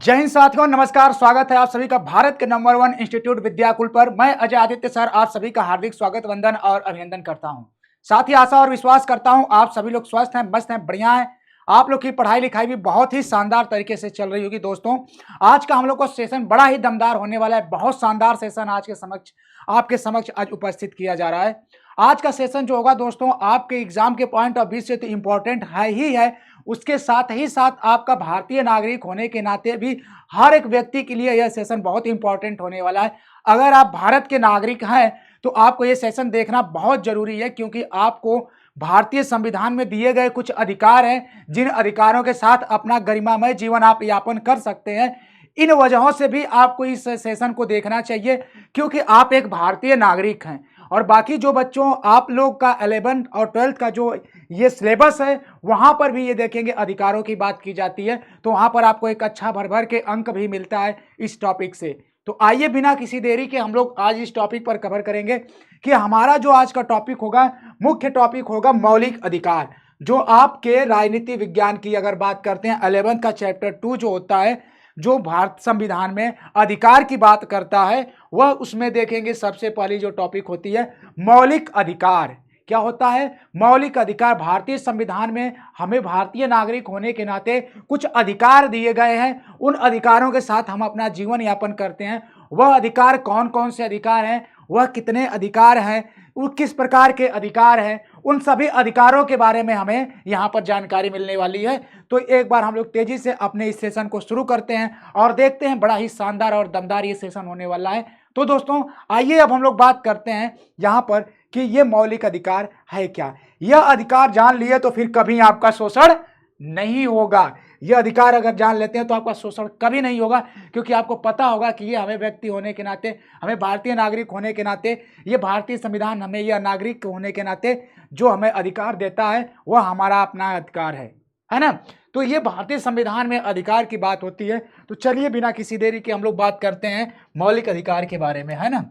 जय हिंद साथियों, नमस्कार। स्वागत है आप सभी का भारत के नंबर 1 इंस्टीट्यूट विद्याकुल पर। मैं अजय आदित्य सर आप सभी का हार्दिक स्वागत, वंदन और अभिनंदन करता हूं। साथ ही आशा और विश्वास करता हूं आप सभी लोग स्वस्थ हैं, मस्त हैं, बढ़िया हैं। आप लोग की पढ़ाई लिखाई भी बहुत ही शानदार तरीके से चल रही होगी। दोस्तों, आज का हम लोग का सेशन बड़ा ही दमदार होने वाला है। बहुत शानदार सेशन आज के समक्ष आपके समक्ष आज उपस्थित किया जा रहा है। आज का सेशन जो होगा दोस्तों, आपके एग्जाम के पॉइंट ऑफ व्यू से तो इंपॉर्टेंट है ही है, उसके साथ ही साथ आपका भारतीय नागरिक होने के नाते भी हर एक व्यक्ति के लिए यह सेशन बहुत इंपॉर्टेंट होने वाला है। अगर आप भारत के नागरिक हैं तो आपको यह सेशन देखना बहुत जरूरी है, क्योंकि आपको भारतीय संविधान में दिए गए कुछ अधिकार हैं, जिन अधिकारों के साथ अपना गरिमामय जीवन आप यापन कर सकते हैं। इन वजहों से भी आपको इस सेशन को देखना चाहिए, क्योंकि आप एक भारतीय नागरिक हैं। और बाकी जो बच्चों आप लोग का 11th और 12th का जो ये सिलेबस है, वहां पर भी ये देखेंगे अधिकारों की बात की जाती है, तो वहां पर आपको एक अच्छा भर भर के अंक भी मिलता है इस टॉपिक से। तो आइए बिना किसी देरी के हम लोग आज इस टॉपिक पर कवर करेंगे कि हमारा जो आज का टॉपिक होगा, मुख्य टॉपिक होगा मौलिक अधिकार। जो आपके राजनीति विज्ञान की अगर बात करते हैं, 11th का चैप्टर 2 जो होता है, जो भारत संविधान में अधिकार की बात करता है, वह उसमें देखेंगे सबसे पहली जो टॉपिक होती है मौलिक अधिकार। क्या होता है मौलिक अधिकार? भारतीय संविधान में हमें भारतीय नागरिक होने के नाते कुछ अधिकार दिए गए हैं, उन अधिकारों के साथ हम अपना जीवन यापन करते हैं। वह अधिकार कौन कौन से अधिकार हैं, वह कितने अधिकार हैं, वो किस प्रकार के अधिकार हैं, उन सभी अधिकारों के बारे में हमें यहाँ पर जानकारी मिलने वाली है। तो एक बार हम लोग तेजी से अपने इस सेशन को शुरू करते हैं और देखते हैं, बड़ा ही शानदार और दमदार ये सेशन होने वाला है। तो दोस्तों आइए अब हम लोग बात करते हैं यहाँ पर कि ये मौलिक अधिकार है क्या। यह अधिकार जान लिए तो फिर कभी आपका शोषण नहीं होगा। यह अधिकार अगर जान लेते हैं तो आपका शोषण कभी नहीं होगा, क्योंकि आपको पता होगा कि ये हमें व्यक्ति होने के नाते, हमें भारतीय नागरिक होने के नाते, ये भारतीय संविधान हमें यह नागरिक होने के नाते जो हमें अधिकार देता है वह हमारा अपना अधिकार है ना। तो ये भारतीय संविधान में अधिकार की बात होती है। तो चलिए बिना किसी देरी के हम लोग बात करते हैं मौलिक अधिकार के बारे में, है ना।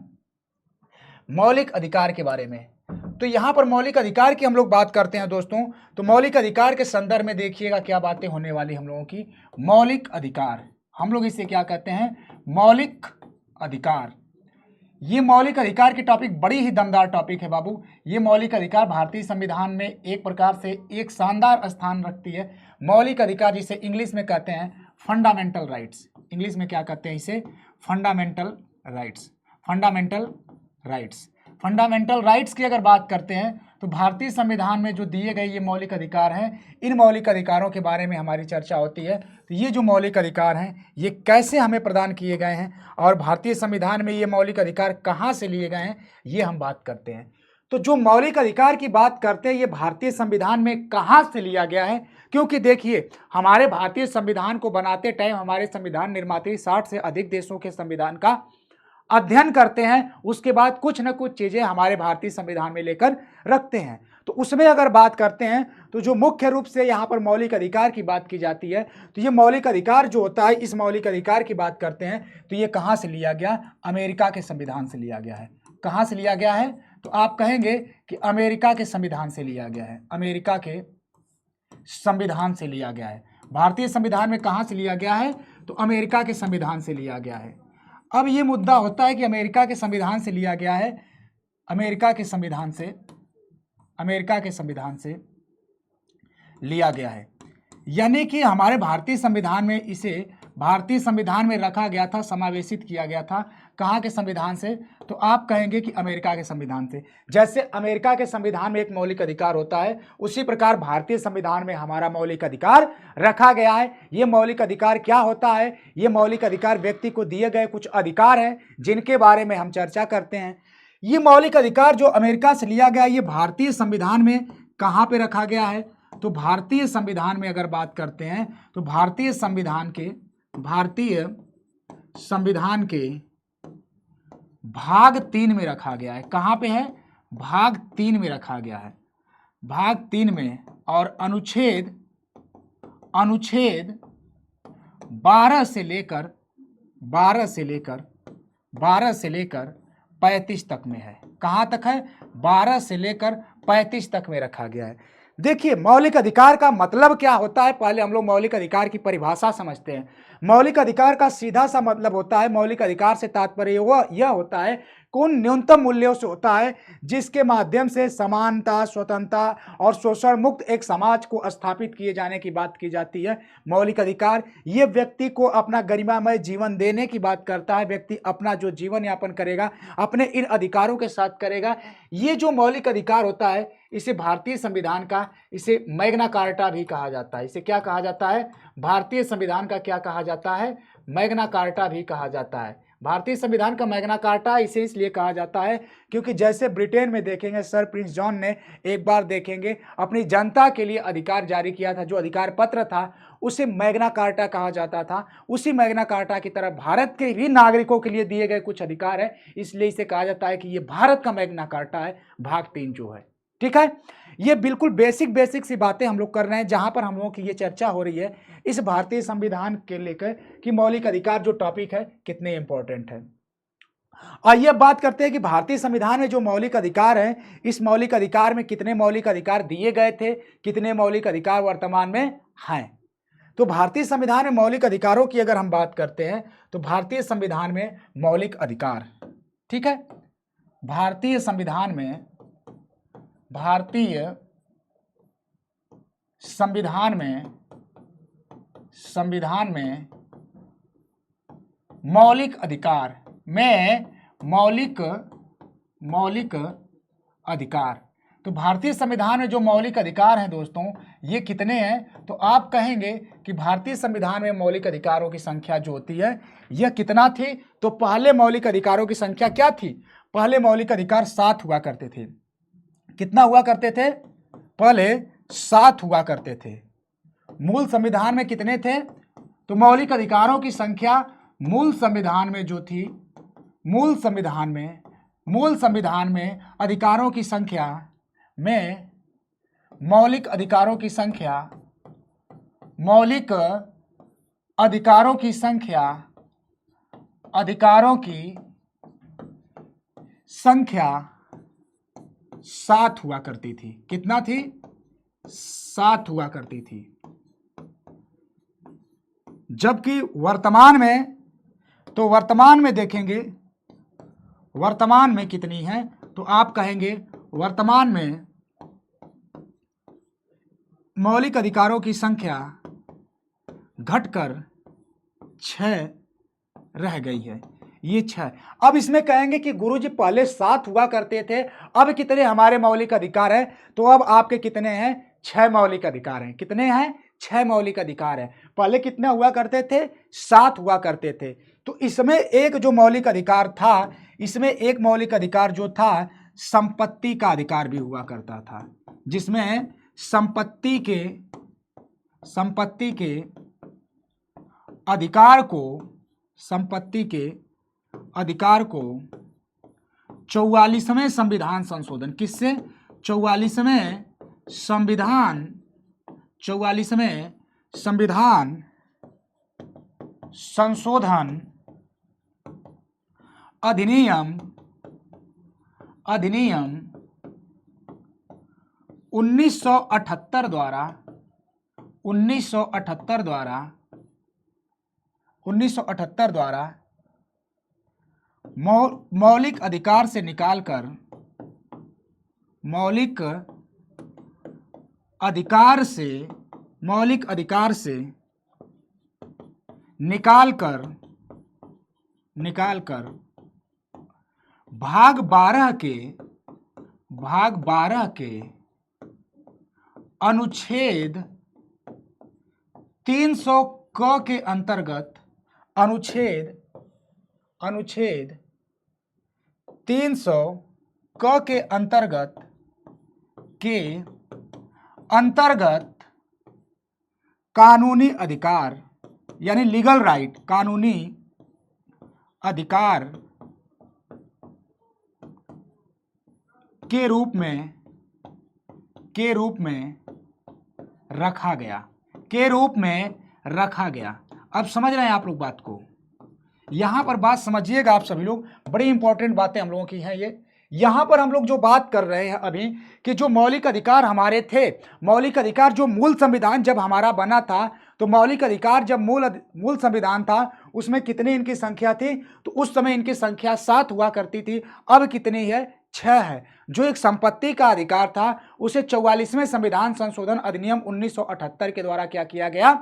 मौलिक अधिकार के बारे में, तो यहां पर मौलिक अधिकार की हम लोग बात करते हैं दोस्तों। तो मौलिक अधिकार के संदर्भ में देखिएगा क्या बातें होने वाली हम लोगों की। मौलिक अधिकार, हम लोग इसे क्या कहते हैं? मौलिक अधिकार। ये मौलिक अधिकार की टॉपिक बड़ी ही दमदार टॉपिक है बाबू। ये मौलिक अधिकार भारतीय संविधान में एक प्रकार से एक शानदार स्थान रखती है। मौलिक अधिकार जिसे इंग्लिश में कहते हैं फंडामेंटल राइट्स। इंग्लिश में क्या कहते हैं इसे? Fundamental rights. Fundamental rights. Fundamental rights की अगर बात करते हैं तो भारतीय संविधान में जो दिए गए ये मौलिक अधिकार हैं, इन मौलिक अधिकारों के बारे में हमारी चर्चा होती है। तो ये जो मौलिक अधिकार हैं ये कैसे हमें प्रदान किए गए हैं और भारतीय संविधान में ये मौलिक अधिकार कहाँ से लिए गए हैं, ये हम बात करते हैं। तो जो मौलिक अधिकार की बात करते हैं, ये भारतीय संविधान में कहाँ से लिया गया है? क्योंकि देखिए, हमारे भारतीय संविधान को बनाते टाइम हमारे संविधान निर्माता 60 से अधिक देशों के संविधान का अध्ययन करते हैं, उसके बाद कुछ न कुछ चीजें हमारे भारतीय संविधान में लेकर रखते हैं। तो उसमें अगर बात करते हैं तो जो मुख्य रूप से यहाँ पर मौलिक अधिकार की बात की जाती है, तो ये मौलिक अधिकार जो होता है, इस मौलिक अधिकार की बात करते हैं तो ये कहाँ से लिया गया? अमेरिका के संविधान से लिया गया है। कहाँ से लिया गया है? तो आप कहेंगे कि अमेरिका के संविधान से लिया गया है। अमेरिका के संविधान से लिया गया है। भारतीय संविधान में कहाँ से लिया गया है? तो अमेरिका के संविधान से लिया गया है। अब ये मुद्दा होता है कि अमेरिका के संविधान से लिया गया है, अमेरिका के संविधान से लिया गया है, यानी कि हमारे भारतीय संविधान में इसे भारतीय संविधान में रखा गया था, समावेशित किया गया था। कहाँ के संविधान से? तो आप कहेंगे कि अमेरिका के संविधान से। जैसे अमेरिका के संविधान में एक मौलिक अधिकार होता है, उसी प्रकार भारतीय संविधान में हमारा मौलिक अधिकार रखा गया है। ये मौलिक अधिकार क्या होता है? ये मौलिक अधिकार व्यक्ति को दिए गए कुछ अधिकार हैं, जिनके बारे में हम चर्चा करते हैं। ये मौलिक अधिकार जो अमेरिका से लिया गया, ये भारतीय संविधान में कहाँ पे रखा गया है? तो भारतीय संविधान में अगर बात करते हैं तो भारतीय संविधान के भाग 3 में रखा गया है। कहाँ पे है? भाग 3 में रखा गया है। भाग 3 में, और अनुच्छेद 12 से लेकर 35 तक में है। कहाँ तक है? 12 से लेकर 35 तक में रखा गया है। देखिए, मौलिक अधिकार का मतलब क्या होता है, पहले हम लोग मौलिक अधिकार की परिभाषा समझते हैं। मौलिक अधिकार का सीधा सा मतलब होता है, मौलिक अधिकार से तात्पर्य यह होता है कि उन न्यूनतम मूल्यों से होता है जिसके माध्यम से समानता, स्वतंत्रता और शोषण मुक्त एक समाज को स्थापित किए जाने की बात की जाती है। मौलिक अधिकार ये व्यक्ति को अपना गरिमामय जीवन देने की बात करता है। व्यक्ति अपना जो जीवन यापन करेगा अपने इन अधिकारों के साथ करेगा। ये जो मौलिक अधिकार होता है इसे भारतीय संविधान का, इसे मैग्ना कार्टा भी कहा जाता है। इसे क्या कहा जाता है? भारतीय संविधान का क्या कहा जाता है? मैग्ना कार्टा भी कहा जाता है। भारतीय संविधान का मैग्ना कार्टा इसे इसलिए कहा जाता है क्योंकि जैसे ब्रिटेन में देखेंगे सर प्रिंस जॉन ने एक बार देखेंगे अपनी जनता के लिए अधिकार जारी किया था, जो अधिकार पत्र था उसे मैग्ना कार्टा कहा जाता था। उसी मैग्ना कार्टा की तरह भारत के भी नागरिकों के लिए दिए गए कुछ अधिकार है, इसलिए इसे कहा जाता है कि ये भारत का मैग्ना कार्टा है, भाग 3 जो है। ठीक है, ये बिल्कुल बेसिक सी बातें हम लोग कर रहे हैं, जहां पर हम लोगों की ये चर्चा हो रही है इस भारतीय संविधान के लेकर कि मौलिक अधिकार जो टॉपिक है कितने इंपॉर्टेंट है। आइए बात करते हैं कि भारतीय संविधान में जो मौलिक अधिकार हैं, इस मौलिक अधिकार में कितने मौलिक अधिकार दिए गए थे, कितने मौलिक अधिकार वर्तमान में हैं। तो भारतीय संविधान में मौलिक अधिकारों की अगर हम बात करते हैं तो भारतीय संविधान में मौलिक अधिकार, ठीक है, भारतीय संविधान में मौलिक अधिकार में मौलिक अधिकार, तो भारतीय संविधान में जो मौलिक अधिकार हैं दोस्तों ये कितने हैं? तो आप कहेंगे कि भारतीय संविधान में मौलिक अधिकारों की संख्या जो होती है यह कितना थी? तो पहले मौलिक अधिकारों की संख्या क्या थी? पहले मौलिक अधिकार 7 हुआ करते थे। कितना हुआ करते थे? पहले 7 हुआ करते थे। मूल संविधान में कितने थे? तो मौलिक अधिकारों की संख्या मूल संविधान में जो थी, मूल संविधान में अधिकारों की संख्या में मौलिक अधिकारों की संख्या 7 हुआ करती थी। कितना थी? 7 हुआ करती थी। जबकि वर्तमान में देखेंगे वर्तमान में कितनी है? तो आप कहेंगे वर्तमान में मौलिक अधिकारों की संख्या घटकर 6 रह गई है। ये 6। अब इसमें कहेंगे कि गुरुजी पहले 7 हुआ करते थे, अब कितने हमारे मौलिक अधिकार हैं? तो अब आपके कितने हैं? 6 मौलिक अधिकार हैं। कितने हैं? 6 मौलिक अधिकार हैं। पहले कितने हुआ करते थे? 7 हुआ करते थे। तो इसमें एक जो मौलिक अधिकार था, इसमें एक मौलिक अधिकार जो था संपत्ति का अधिकार भी हुआ करता था, जिसमें संपत्ति के अधिकार को 44वें संविधान संशोधन, किससे? 44वें संविधान संशोधन अधिनियम 1978 द्वारा मौलिक अधिकार से निकालकर भाग 12 के अनुच्छेद 300 क के अंतर्गत अनुच्छेद 300 क के अंतर्गत कानूनी अधिकार यानी लीगल राइट, कानूनी अधिकार के रूप में रखा गया। अब समझ रहे हैं आप लोग बात को? यहां पर बात समझिएगा आप सभी लोग, बड़ी इंपॉर्टेंट बातें हम लोगों की हैं ये, यहां पर हम लोग जो बात कर रहे हैं अभी कि जो मौलिक अधिकार हमारे थे, मौलिक अधिकार जो मूल संविधान जब हमारा बना था, तो मौलिक अधिकार जब मूल संविधान था उसमें कितनी इनकी संख्या थी, तो उस समय इनकी संख्या 7 हुआ करती थी। अब कितनी है? 6 है। जो एक संपत्ति का अधिकार था उसे 44वें संविधान संशोधन अधिनियम 1978 के द्वारा क्या किया गया,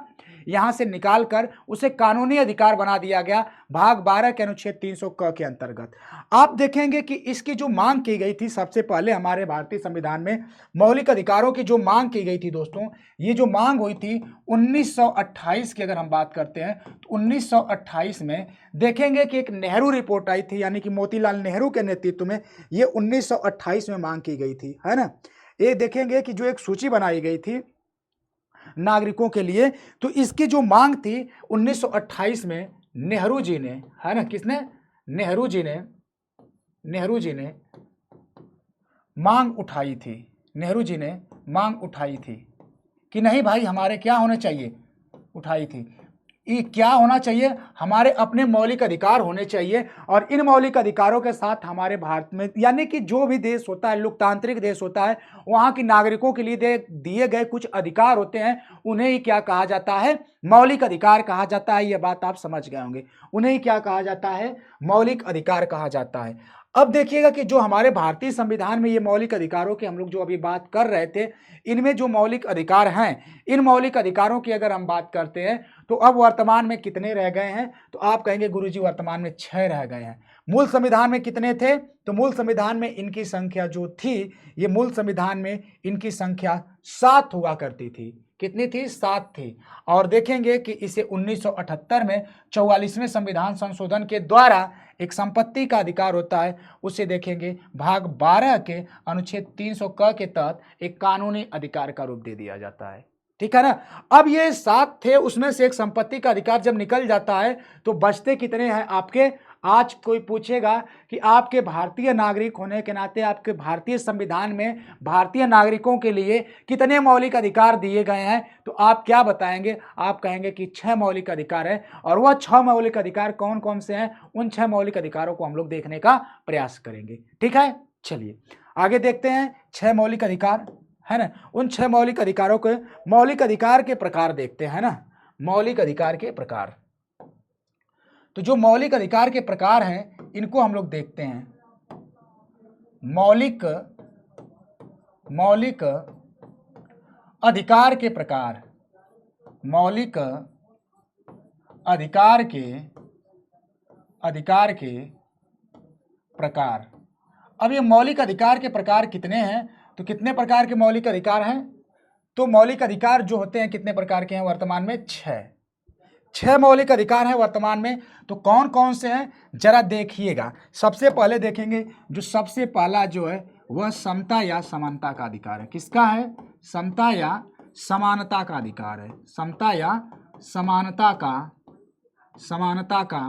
यहां से निकालकर उसे कानूनी अधिकार बना दिया गया भाग 12 के अनुच्छेद 300 क के अंतर्गत। आप देखेंगे कि इसकी जो मांग की गई थी सबसे पहले हमारे भारतीय संविधान में मौलिक अधिकारों की जो मांग की गई थी दोस्तों, ये जो मांग हुई थी 1928 की अगर हम बात करते हैं तो 1928 में देखेंगे कि एक नेहरू रिपोर्ट आई थी, यानी कि मोतीलाल नेहरू के नेतृत्व में ये 1928 में मांग की गई थी, है ना। ये देखेंगे कि जो एक सूची बनाई गई थी नागरिकों के लिए, तो इसकी जो मांग थी 1928 में नेहरू जी ने, है ना, किसने? नेहरू जी ने मांग उठाई थी। नेहरू जी ने मांग उठाई थी कि नहीं भाई हमारे क्या होने चाहिए, उठाई थी ये क्या होना चाहिए, हमारे अपने मौलिक अधिकार होने चाहिए। और इन मौलिक अधिकारों के साथ हमारे भारत में, यानी कि जो भी देश होता है, लोकतांत्रिक देश होता है, वहां की नागरिकों के लिए दिए गए कुछ अधिकार होते हैं, उन्हें ही क्या कहा जाता है? मौलिक अधिकार कहा जाता है। यह बात आप समझ गए होंगे, उन्हें ही क्या कहा जाता है? मौलिक अधिकार कहा जाता है। अब देखिएगा कि जो हमारे भारतीय संविधान में ये मौलिक अधिकारों की हम लोग जो अभी बात कर रहे थे, इनमें जो मौलिक अधिकार हैं, इन मौलिक अधिकारों की अगर हम बात करते हैं तो अब वर्तमान में कितने रह गए हैं, तो आप कहेंगे गुरुजी वर्तमान में 6 रह गए हैं। मूल संविधान में कितने थे? तो मूल संविधान में इनकी संख्या जो थी, ये मूल संविधान में इनकी संख्या 7 हुआ करती थी। कितनी थी? 7 थी। और देखेंगे कि इसे 1978 में 44वें संविधान संशोधन के द्वारा एक संपत्ति का अधिकार होता है, उसे देखेंगे भाग 12 के अनुच्छेद 300 क के तहत एक कानूनी अधिकार का रूप दे दिया जाता है। ठीक है ना। अब ये 7 थे, उसमें से एक संपत्ति का अधिकार जब निकल जाता है तो बचते कितने हैं आपके? आज कोई पूछेगा कि आपके भारतीय नागरिक होने के नाते आपके भारतीय संविधान में भारतीय नागरिकों के लिए कितने मौलिक अधिकार दिए गए हैं, तो आप क्या बताएंगे? आप कहेंगे कि 6 मौलिक अधिकार है। और वह 6 मौलिक अधिकार कौन कौन से हैं, उन 6 मौलिक अधिकारों को हम लोग देखने का प्रयास करेंगे। ठीक है, चलिए आगे देखते हैं। 6 मौलिक अधिकार है ना, उन 6 मौलिक अधिकारों के मौलिक अधिकार के प्रकार देखते हैं ना। मौलिक अधिकार के प्रकार, तो जो मौलिक अधिकार के प्रकार हैं इनको हम लोग देखते हैं। मौलिक अधिकार के प्रकार, मौलिक अधिकार के प्रकार। अब ये मौलिक अधिकार के प्रकार कितने हैं, तो कितने प्रकार के मौलिक अधिकार हैं? तो मौलिक अधिकार जो होते हैं कितने प्रकार के हैं वर्तमान में? 6 मौलिक अधिकार हैं वर्तमान में। तो कौन कौन से हैं जरा देखिएगा। सबसे पहले देखेंगे, जो सबसे पहला जो है वह समता या समानता का अधिकार है। किसका है? समता या समानता का अधिकार है। समता या समानता का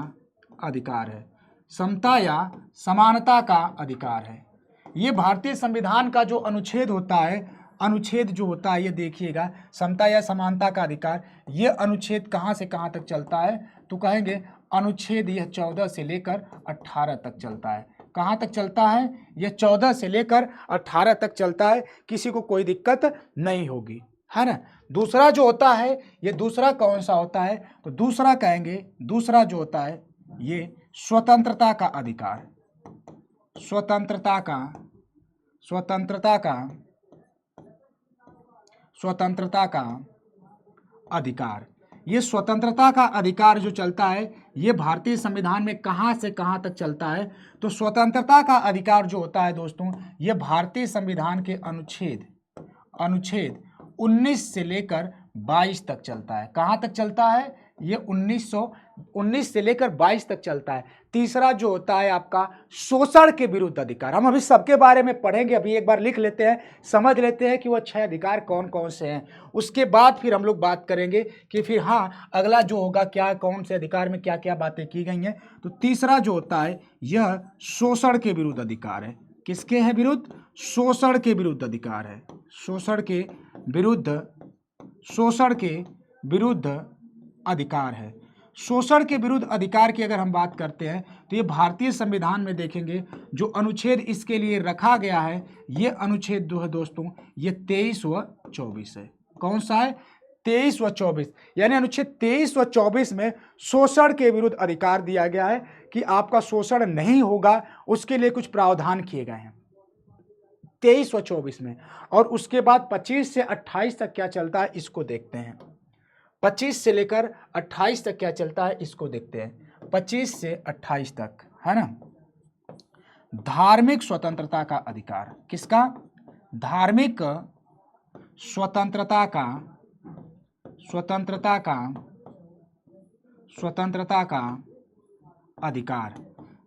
अधिकार है। समता या समानता का अधिकार है। ये भारतीय संविधान का जो अनुच्छेद होता है, अनुच्छेद जो होता है ये देखिएगा, समता या समानता का अधिकार, ये अनुच्छेद कहाँ से कहाँ तक चलता है, तो कहेंगे अनुच्छेद यह 14 से लेकर 18 तक चलता है। कहाँ तक चलता है? यह 14 से लेकर 18 तक चलता है, किसी को कोई दिक्कत नहीं होगी, है ना। दूसरा जो होता है, ये दूसरा कौन सा होता है, तो दूसरा कहेंगे, दूसरा जो होता है ये स्वतंत्रता का अधिकार, स्वतंत्रता का अधिकार। ये स्वतंत्रता का अधिकार जो चलता है ये भारतीय संविधान में कहाँ से कहाँ तक चलता है, तो स्वतंत्रता का अधिकार जो होता है दोस्तों, ये भारतीय संविधान के अनुच्छेद 19 से लेकर 22 तक चलता है। कहाँ तक चलता है? ये 19 से लेकर 22 तक चलता है। तीसरा जो होता है आपका शोषण के विरुद्ध अधिकार। हम अभी सबके बारे में पढ़ेंगे, अभी एक बार लिख लेते हैं, समझ लेते हैं कि वह 6 अधिकार कौन कौन से हैं। उसके बाद फिर हम लोग बात करेंगे कि फिर हाँ अगला जो होगा क्या, कौन से अधिकार में क्या क्या बातें की गई हैं। तो तीसरा जो होता है यह शोषण के विरुद्ध अधिकार है। किसके है विरुद्ध? शोषण के विरुद्ध अधिकार है। शोषण के विरुद्ध अधिकार है। शोषण के विरुद्ध अधिकार की अगर हम बात करते हैं तो ये भारतीय संविधान में देखेंगे जो अनुच्छेद इसके लिए रखा गया है, ये अनुच्छेद जो है दोस्तों ये 23 व 24 है। कौन सा है? 23 व 24, यानी अनुच्छेद 23 व 24 में शोषण के विरुद्ध अधिकार दिया गया है कि आपका शोषण नहीं होगा, उसके लिए कुछ प्रावधान किए गए हैं 23 व 24 में। और उसके बाद 25 से 28 तक क्या चलता है इसको देखते हैं। 25 से लेकर 28 तक क्या चलता है इसको देखते हैं। 25 से 28 तक है ना, धार्मिक स्वतंत्रता का अधिकार। किसका? धार्मिक स्वतंत्रता का अधिकार।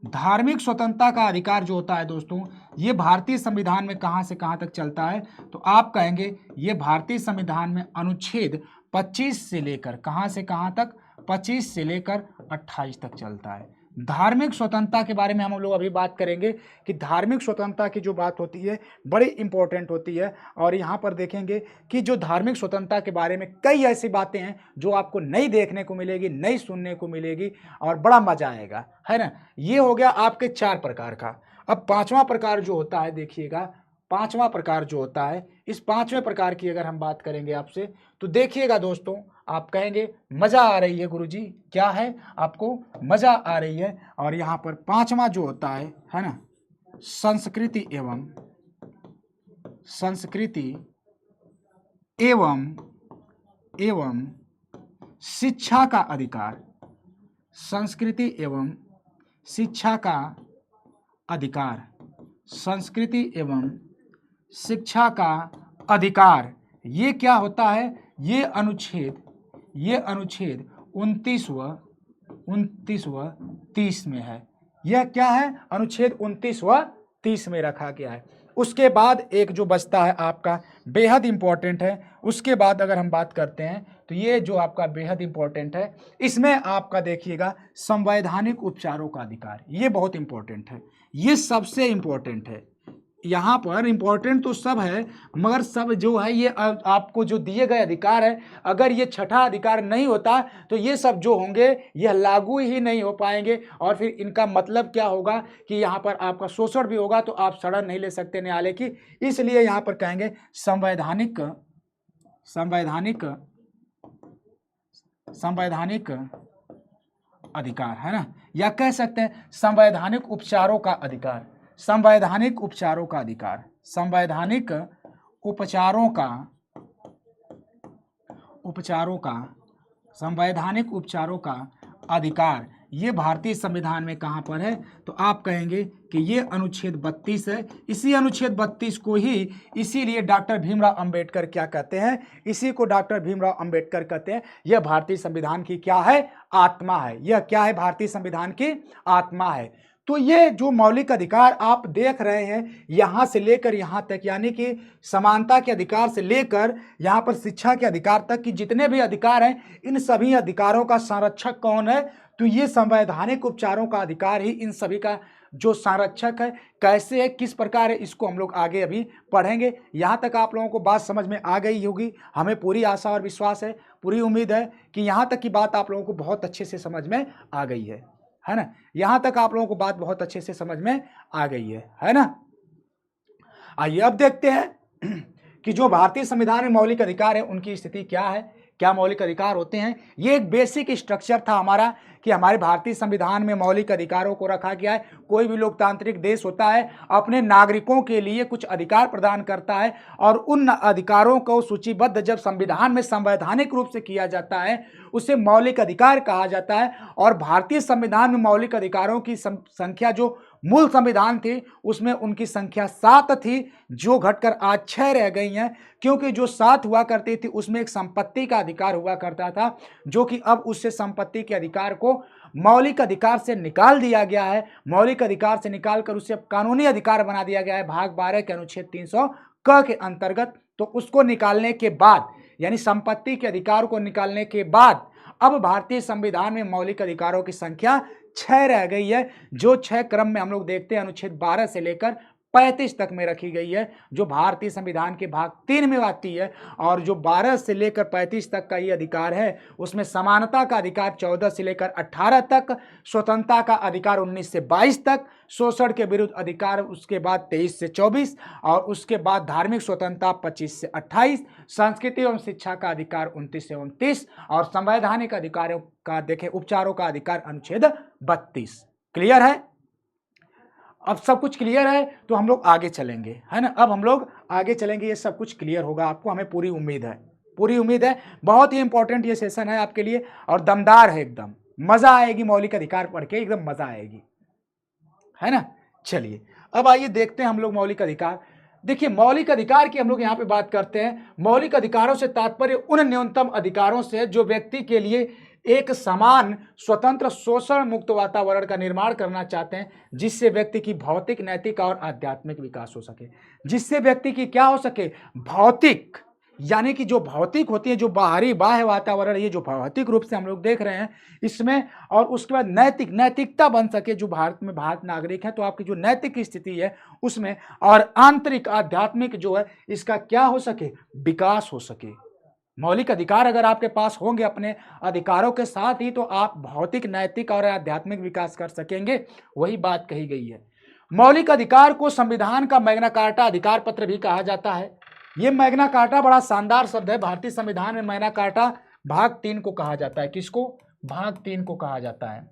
धार्मिक स्वतंत्रता का अधिकार जो होता है दोस्तों ये भारतीय संविधान में कहां से कहां तक चलता है, तो आप कहेंगे ये भारतीय संविधान में अनुच्छेद 25 से लेकर कहां से कहां तक, 25 से लेकर 28 तक चलता है। धार्मिक स्वतंत्रता के बारे में हम लोग अभी बात करेंगे कि धार्मिक स्वतंत्रता की जो बात होती है बड़ी इंपॉर्टेंट होती है। और यहाँ पर देखेंगे कि जो धार्मिक स्वतंत्रता के बारे में कई ऐसी बातें हैं जो आपको नई देखने को मिलेगी, नई सुनने को मिलेगी और बड़ा मजा आएगा, है ना। ये हो गया आपके 4 प्रकार का। अब 5वां प्रकार जो होता है, देखिएगा 5वां प्रकार जो होता है, इस 5वें प्रकार की अगर हम बात करेंगे आपसे तो देखिएगा दोस्तों, आप कहेंगे मजा आ रही है गुरुजी, क्या है आपको मजा आ रही है। और यहाँ पर 5वां जो होता है ना, संस्कृति एवं शिक्षा का अधिकार। संस्कृति एवं शिक्षा का अधिकार। संस्कृति एवं शिक्षा का अधिकार ये क्या होता है? ये अनुच्छेद 29 व 30 में है। यह क्या है? अनुच्छेद 29 व 30 में रखा गया है। उसके बाद एक जो बचता है आपका बेहद इंपॉर्टेंट है, उसके बाद अगर हम बात करते हैं तो ये जो आपका बेहद इंपॉर्टेंट है, इसमें आपका देखिएगा संवैधानिक उपचारों का अधिकार। ये बहुत इंपॉर्टेंट है, ये सबसे इंपॉर्टेंट है। यहाँ पर इंपॉर्टेंट तो सब है मगर सब जो है ये आपको जो दिए गए अधिकार है, अगर ये 6ठा अधिकार नहीं होता तो ये सब जो होंगे यह लागू ही नहीं हो पाएंगे। और फिर इनका मतलब क्या होगा कि यहाँ पर आपका शोषण भी होगा तो आप शरण नहीं ले सकते न्यायालय की। इसलिए यहाँ पर कहेंगे संवैधानिक अधिकार, है ना, या कह सकते हैं संवैधानिक उपचारों का अधिकार। संवैधानिक उपचारों का अधिकार, संवैधानिक उपचारों का अधिकार ये भारतीय संविधान में कहां पर है? तो आप कहेंगे कि ये अनुच्छेद 32 है। इसी अनुच्छेद 32 को ही इसीलिए डॉक्टर भीमराव अंबेडकर क्या कहते हैं? इसी को डॉक्टर भीमराव अंबेडकर कहते हैं यह भारतीय संविधान की क्या है? आत्मा है। यह क्या है? भारतीय संविधान की आत्मा है। तो ये जो मौलिक अधिकार आप देख रहे हैं यहाँ से लेकर यहाँ तक, यानी कि समानता के अधिकार से लेकर यहाँ पर शिक्षा के अधिकार तक की जितने भी अधिकार हैं, इन सभी अधिकारों का संरक्षक कौन है? तो ये संवैधानिक उपचारों का अधिकार ही इन सभी का जो संरक्षक है। कैसे है, किस प्रकार है, इसको हम लोग आगे अभी पढ़ेंगे। यहाँ तक आप लोगों को बात समझ में आ गई होगी, हमें पूरी आशा और विश्वास है, पूरी उम्मीद है कि यहाँ तक की बात आप लोगों को बहुत अच्छे से समझ में आ गई है ना। यहां तक आप लोगों को बात बहुत अच्छे से समझ में आ गई है ना। आइए अब देखते हैं कि जो भारतीय संविधान में मौलिक अधिकार है उनकी स्थिति क्या है, क्या मौलिक अधिकार होते हैं। ये एक बेसिक स्ट्रक्चर था हमारा कि हमारे भारतीय संविधान में मौलिक अधिकारों को रखा गया है। कोई भी लोकतांत्रिक देश होता है अपने नागरिकों के लिए कुछ अधिकार प्रदान करता है और उन अधिकारों को सूचीबद्ध जब संविधान में संवैधानिक रूप से किया जाता है उसे मौलिक अधिकार कहा जाता है। और भारतीय संविधान में मौलिक अधिकारों की संख्या जो मूल संविधान थी उसमें उनकी संख्या 7 थी, जो घटकर आज 6 रह गई हैं। क्योंकि जो 7 हुआ करती थी उसमें एक संपत्ति का अधिकार हुआ करता था, जो कि अब उससे संपत्ति के अधिकार को मौलिक अधिकार से निकाल दिया गया है। मौलिक अधिकार से निकालकर उसे कानूनी अधिकार बना दिया गया है भाग 12 के अनुच्छेद 300 क के अंतर्गत। तो उसको निकालने के बाद, यानी संपत्ति के अधिकार को निकालने के बाद, अब भारतीय संविधान में मौलिक अधिकारों की संख्या 6 रह गई है, जो 6 क्रम में हम लोग देखते हैं अनुच्छेद 12 से लेकर 35 तक में रखी गई है, जो भारतीय संविधान के भाग 3 में आती है। और जो 12 से लेकर 35 तक का ये अधिकार है, उसमें समानता का अधिकार 14 से लेकर 18 तक, स्वतंत्रता का अधिकार 19 से 22 तक, शोषण के विरुद्ध अधिकार उसके बाद 23 से 24, और उसके बाद धार्मिक स्वतंत्रता 25 से 28, संस्कृति एवं शिक्षा का अधिकार 29 से 29, और संवैधानिक अधिकारों का देखें उपचारों का अधिकार अनुच्छेद 32। क्लियर है? अब सब कुछ क्लियर है तो हम लोग आगे चलेंगे, है ना। अब हम लोग आगे चलेंगे, ये सब कुछ क्लियर होगा आपको, हमें पूरी उम्मीद है, पूरी उम्मीद है। बहुत ही इंपॉर्टेंट ये सेशन है आपके लिए और दमदार है, एकदम मजा आएगी, मौलिक अधिकार पढ़ के एकदम मजा आएगी, है ना। चलिए अब आइए देखते हैं हम लोग मौलिक अधिकार। देखिए मौलिक अधिकार की हम लोग यहाँ पे बात करते हैं। मौलिक अधिकारों से तात्पर्य उन न्यूनतम अधिकारों से जो व्यक्ति के लिए एक समान, स्वतंत्र, शोषण मुक्त वातावरण का निर्माण करना चाहते हैं, जिससे व्यक्ति की भौतिक, नैतिक और आध्यात्मिक विकास हो सके। जिससे व्यक्ति की क्या हो सके? भौतिक, यानी कि जो भौतिक होती है, जो बाहरी बाह्य वातावरण, ये जो भौतिक रूप से हम लोग देख रहे हैं इसमें, और उसके बाद नैतिकता बन सके। जो भारत में भारत नागरिक है तो आपकी जो नैतिक स्थिति है उसमें, और आंतरिक आध्यात्मिक जो है इसका क्या हो सके? विकास हो सके। मौलिक अधिकार अगर आपके पास होंगे, अपने अधिकारों के साथ ही तो आप भौतिक, नैतिक और आध्यात्मिक विकास कर सकेंगे। वही बात कही गई है। मौलिक अधिकार को संविधान का मैग्ना कार्टा अधिकार पत्र भी कहा जाता है। ये मैग्ना कार्टा बड़ा शानदार शब्द है। भारतीय संविधान में मैग्ना कार्टा भाग 3 को कहा जाता है। किसको? भाग 3 को कहा जाता है।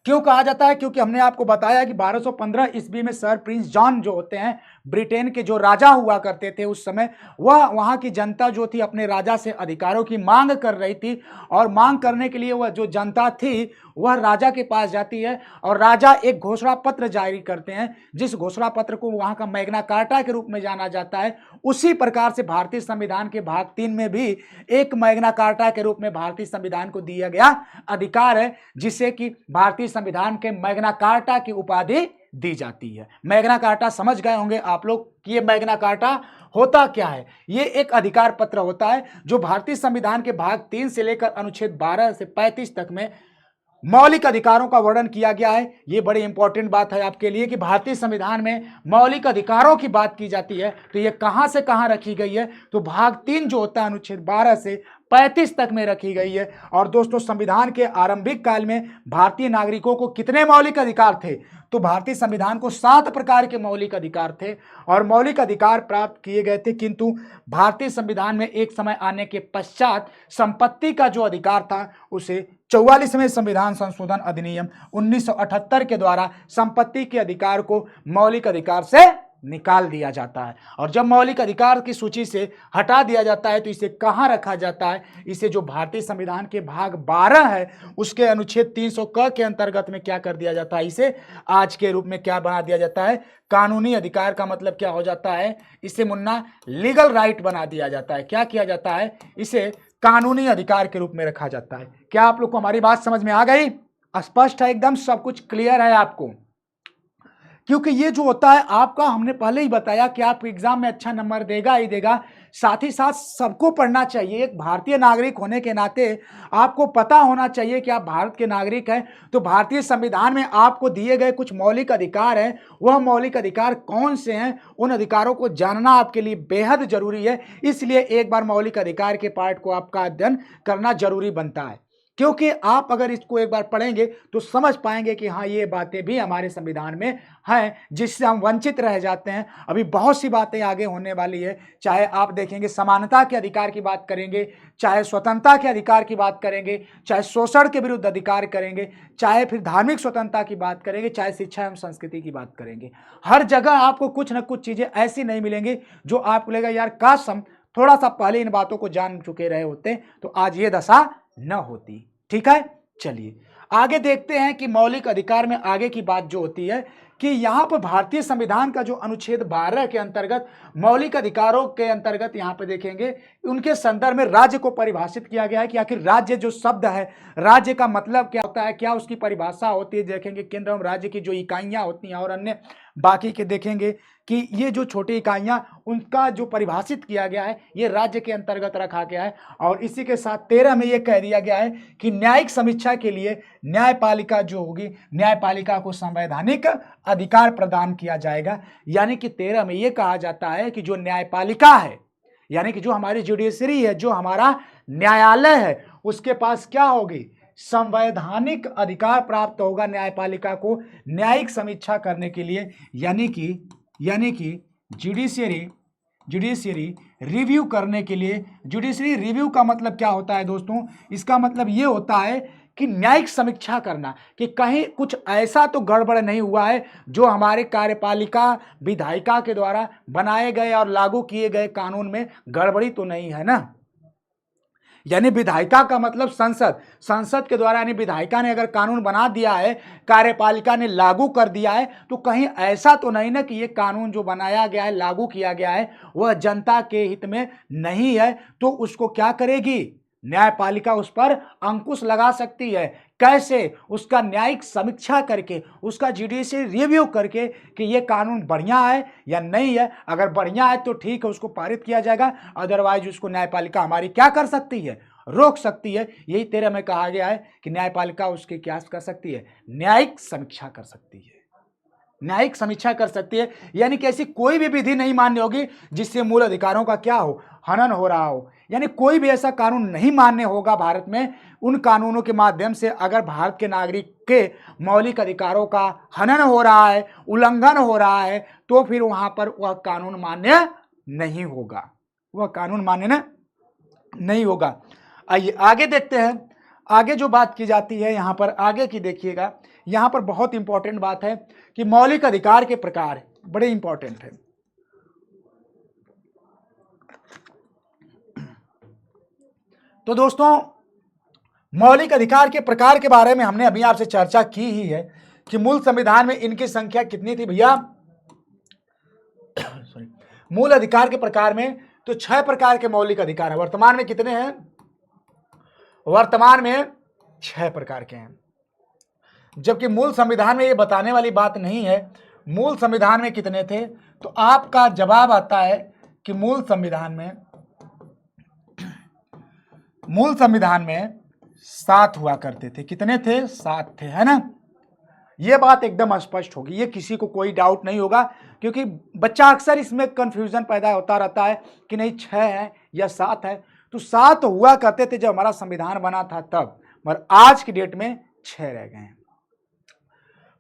क्यों कहा जाता है? क्योंकि हमने आपको बताया कि 1215 ईस्वी में सर प्रिंस जॉन जो होते हैं, ब्रिटेन के जो राजा हुआ करते थे उस समय, वह वहाँ की जनता जो थी अपने राजा से अधिकारों की मांग कर रही थी, और मांग करने के लिए वह जो जनता थी वह राजा के पास जाती है, और राजा एक घोषणा पत्र जारी करते हैं, जिस घोषणा पत्र को वहाँ का मैग्ना कार्टा के रूप में जाना जाता है। उसी प्रकार से भारतीय संविधान के भाग 3 में भी एक मैग्ना कार्टा के रूप में भारतीय संविधान को दिया गया अधिकार है, जिसे कि भारतीय संविधान के मैग्ना कार्टा की उपाधि दी जाती है। मैग्ना कार्टा समझ गए होंगे आप लोग कि ये मैग्ना कार्टा होता क्या है। ये एक अधिकार पत्र होता है जो भारतीय संविधान के भाग 3 से लेकर अनुच्छेद 12 से 35 तक में मौलिक अधिकारों का वर्णन किया गया है। ये बड़ी इंपॉर्टेंट बात है आपके लिए कि भारतीय संविधान में मौलिक अधिकारों की बात की जाती है तो ये कहां से कहां रखी गई है? तो भाग 3 जो होता है अनुच्छेद 12 से 35 तक में रखी गई है। और दोस्तों, संविधान के आरंभिक काल में भारतीय नागरिकों को कितने मौलिक अधिकार थे? तो भारतीय संविधान को 7 प्रकार के मौलिक अधिकार थे, और मौलिक अधिकार प्राप्त किए गए थे। किंतु भारतीय संविधान में एक समय आने के पश्चात संपत्ति का जो अधिकार था उसे 44वें संविधान संशोधन अधिनियम 1978 के द्वारा संपत्ति के अधिकार को मौलिक अधिकार से निकाल दिया जाता है। और जब मौलिक अधिकार की सूची से हटा दिया जाता है तो इसे कहां रखा जाता है? इसे जो भारतीय संविधान के भाग 12 है उसके अनुच्छेद 300 क के अंतर्गत में क्या कर दिया जाता है? इसे आज के रूप में क्या बना दिया जाता है? कानूनी अधिकार का मतलब क्या हो जाता है? इसे मुन्ना लीगल राइट बना दिया जाता है। क्या किया जाता है? इसे कानूनी अधिकार के रूप में रखा जाता है। क्या आप लोग को हमारी बात समझ में आ गई? स्पष्ट है एकदम, सब कुछ क्लियर है आपको? क्योंकि ये जो होता है आपका, हमने पहले ही बताया कि आप एग्जाम में अच्छा नंबर देगा ही देगा, साथ ही साथ सबको पढ़ना चाहिए। एक भारतीय नागरिक होने के नाते आपको पता होना चाहिए कि आप भारत के नागरिक हैं। तो भारतीय संविधान में आपको दिए गए कुछ मौलिक अधिकार हैं, वह मौलिक अधिकार कौन से हैं, उन अधिकारों को जानना आपके लिए बेहद जरूरी है। इसलिए एक बार मौलिक अधिकार के पार्ट को आपका अध्ययन करना जरूरी बनता है, क्योंकि आप अगर इसको एक बार पढ़ेंगे तो समझ पाएंगे कि हाँ, ये बातें भी हमारे संविधान में हैं जिससे हम वंचित रह जाते हैं। अभी बहुत सी बातें आगे होने वाली है, चाहे आप देखेंगे समानता के अधिकार की बात करेंगे, चाहे स्वतंत्रता के अधिकार की बात करेंगे, चाहे शोषण के विरुद्ध अधिकार करेंगे, चाहे फिर धार्मिक स्वतंत्रता की बात करेंगे, चाहे शिक्षा एवं संस्कृति की बात करेंगे। हर जगह आपको कुछ न कुछ चीज़ें ऐसी नहीं मिलेंगी जो आपको लगेगा यार काश हम थोड़ा सा पहले इन बातों को जान चुके रहे होते तो आज ये दशा न होती। ठीक है, चलिए आगे देखते हैं कि मौलिक अधिकार में आगे की बात जो होती है कि यहाँ पर भारतीय संविधान का जो अनुच्छेद 12 के अंतर्गत मौलिक अधिकारों के अंतर्गत यहाँ पे देखेंगे उनके संदर्भ में राज्य को परिभाषित किया गया है कि आखिर राज्य जो शब्द है, राज्य का मतलब क्या होता है, क्या उसकी परिभाषा होती है। देखेंगे केंद्र एवं राज्य की जो इकाइयाँ होती हैं और अन्य बाकी के देखेंगे कि ये जो छोटी इकाइयां उनका जो परिभाषित किया गया है ये राज्य के अंतर्गत रखा गया है। और इसी के साथ 13 में ये कह दिया गया है कि न्यायिक समीक्षा के लिए न्यायपालिका जो होगी, न्यायपालिका को संवैधानिक अधिकार प्रदान किया जाएगा। यानी कि 13 में ये कहा जाता है कि जो न्यायपालिका है, यानी कि जो हमारी जुडिशरी है, जो हमारा न्यायालय है, उसके पास क्या होगी, संवैधानिक अधिकार प्राप्त होगा न्यायपालिका को न्यायिक समीक्षा करने के लिए। यानी कि जुडिशियरी रिव्यू करने के लिए। जुडिशियरी रिव्यू का मतलब क्या होता है दोस्तों, इसका मतलब ये होता है कि न्यायिक समीक्षा करना कि कहीं कुछ ऐसा तो गड़बड़ नहीं हुआ है जो हमारे कार्यपालिका विधायिका के द्वारा बनाए गए और लागू किए गए कानून में गड़बड़ी तो नहीं है ना। यानी विधायिका का मतलब संसद के द्वारा, यानी विधायिका ने अगर कानून बना दिया है, कार्यपालिका ने लागू कर दिया है, तो कहीं ऐसा तो नहीं ना कि ये कानून जो बनाया गया है, लागू किया गया है, वह जनता के हित में नहीं है। तो उसको क्या करेगी न्यायपालिका, उस पर अंकुश लगा सकती है। कैसे, उसका न्यायिक समीक्षा करके, उसका जुडिशियल रिव्यू करके कि ये कानून बढ़िया है या नहीं है। अगर बढ़िया है तो ठीक है, उसको पारित किया जाएगा, अदरवाइज उसको न्यायपालिका हमारी क्या कर सकती है, रोक सकती है। यही 13 में कहा गया है कि न्यायपालिका उसकी क्या कर सकती है, न्यायिक समीक्षा कर सकती है, न्यायिक समीक्षा कर सकती है। यानी कि ऐसी कोई भी विधि नहीं मान्य होगी जिससे मूल अधिकारों का क्या हो, हनन हो रहा हो। यानी कोई भी ऐसा कानून नहीं मान्य होगा भारत में। उन कानूनों के माध्यम से अगर भारत के नागरिक के मौलिक अधिकारों का हनन हो रहा है, उल्लंघन हो रहा है, तो फिर वहां पर वह कानून मान्य नहीं होगा, वह कानून मान्य नहीं होगा। आइए आगे देखते हैं। आगे जो बात की जाती है यहां पर, आगे की देखिएगा, यहां पर बहुत इंपॉर्टेंट बात है कि मौलिक अधिकार के प्रकार बड़े इंपॉर्टेंट है। तो दोस्तों मौलिक अधिकार के प्रकार के बारे में हमने अभी आपसे चर्चा की ही है कि मूल संविधान में इनकी संख्या कितनी थी भैया, सॉरी, मूल अधिकार के प्रकार में तो 6 प्रकार के मौलिक अधिकार हैं। वर्तमान में कितने हैं, वर्तमान में 6 प्रकार के हैं, जबकि मूल संविधान में ये बताने वाली बात नहीं है मूल संविधान में कितने थे। तो आपका जवाब आता है कि मूल संविधान में 7 हुआ करते थे। कितने थे, 7 थे, है ना। ये बात एकदम स्पष्ट होगी, ये किसी को कोई डाउट नहीं होगा, क्योंकि बच्चा अक्सर इसमें कंफ्यूजन पैदा होता रहता है कि नहीं 6 है या 7 है। तो 7 हुआ करते थे जब हमारा संविधान बना था तब, मगर आज की डेट में 6 रह गए हैं।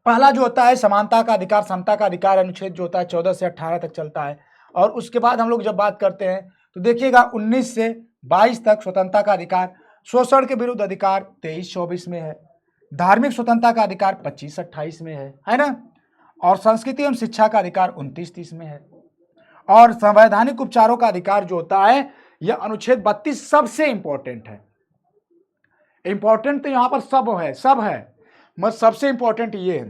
पहला जो होता है समानता का अधिकार, समता का अधिकार, अनुच्छेद जो होता है 14 से 18 तक चलता है। और उसके बाद हम लोग जब बात करते हैं तो देखिएगा 19 से 22 तक स्वतंत्रता का अधिकार, शोषण के विरुद्ध अधिकार 23-24 में है, धार्मिक स्वतंत्रता का अधिकार 25-28 में है ना। और संस्कृति एवं शिक्षा का अधिकार 29-30 में है। और संवैधानिक उपचारों का अधिकार जो होता है यह अनुच्छेद 32 सबसे इंपॉर्टेंट है। इंपॉर्टेंट तो यहां पर सब है मगर सबसे इंपॉर्टेंट ये है,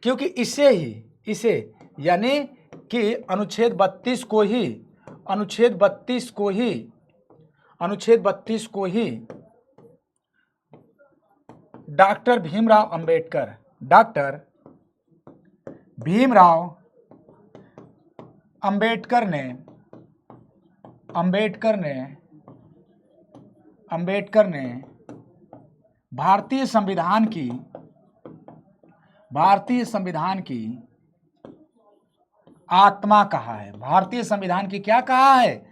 क्योंकि इसे यानी कि अनुच्छेद 32 को ही डॉक्टर भीमराव अंबेडकर ने भारतीय संविधान की आत्मा कहा है। भारतीय संविधान की क्या कहा है,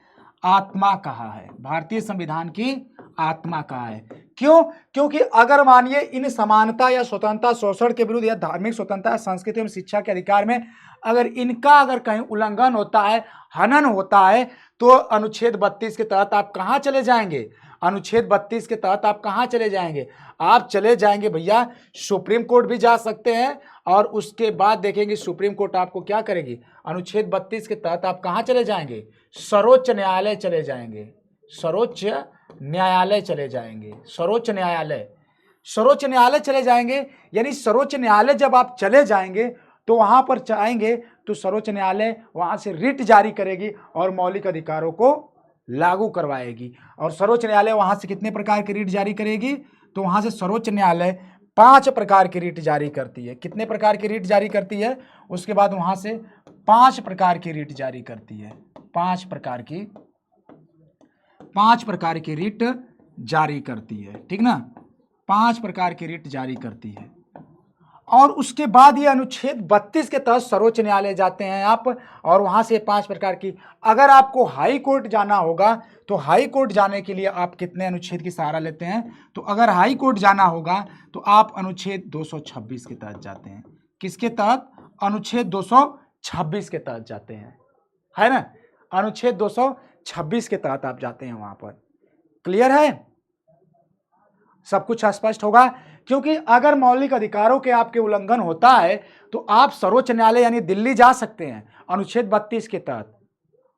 आत्मा कहा है। भारतीय संविधान की आत्मा कहा है। क्यों, क्योंकि अगर मानिए इन समानता या स्वतंत्रता, शोषण के विरुद्ध या धार्मिक स्वतंत्रता, संस्कृति एवं शिक्षा के अधिकार में अगर कहीं उल्लंघन होता है, हनन होता है, तो अनुच्छेद 32 के तहत आप कहां चले जाएंगे, अनुच्छेद 32 के तहत आप कहां चले जाएंगे, आप चले जाएंगे भैया सुप्रीम कोर्ट भी जा सकते हैं। और उसके बाद देखेंगे सुप्रीम कोर्ट आपको क्या करेगी, अनुच्छेद 32 के तहत आप कहां चले जाएंगे, सर्वोच्च न्यायालय चले जाएंगे, सर्वोच्च न्यायालय चले जाएंगे। यानी सर्वोच्च न्यायालय जब आप चले जाएंगे तो वहां पर चाहेंगे तो सर्वोच्च न्यायालय वहां से रिट जारी करेगी और मौलिक अधिकारों को लागू करवाएगी। और सर्वोच्च न्यायालय वहां से कितने प्रकार की रिट जारी करेगी, तो वहां से सर्वोच्च न्यायालय 5 प्रकार की रीट जारी करती है। कितने प्रकार की रीट जारी करती है? उसके बाद वहां से 5 प्रकार की रीट जारी करती है। 5 प्रकार की रीट जारी करती है, ठीक ना? 5 प्रकार की रीट जारी करती है। और उसके बाद ये अनुच्छेद 32 के तहत सर्वोच्च न्यायालय जाते हैं आप, और वहां से 5 प्रकार की, अगर आपको हाई कोर्ट जाना होगा तो हाई कोर्ट जाने के लिए आप कितने अनुच्छेद की सहारा लेते हैं? तो अगर हाई कोर्ट जाना होगा तो आप अनुच्छेद 226 के तहत जाते हैं। किसके तहत? अनुच्छेद 226 के तहत जाते हैं, है ना? अनुच्छेद 226 के तहत आप जाते हैं वहां पर। क्लियर है? सब कुछ स्पष्ट होगा। क्योंकि अगर मौलिक अधिकारों के आपके उल्लंघन होता है तो आप सर्वोच्च न्यायालय यानी दिल्ली जा सकते हैं अनुच्छेद 32 के तहत।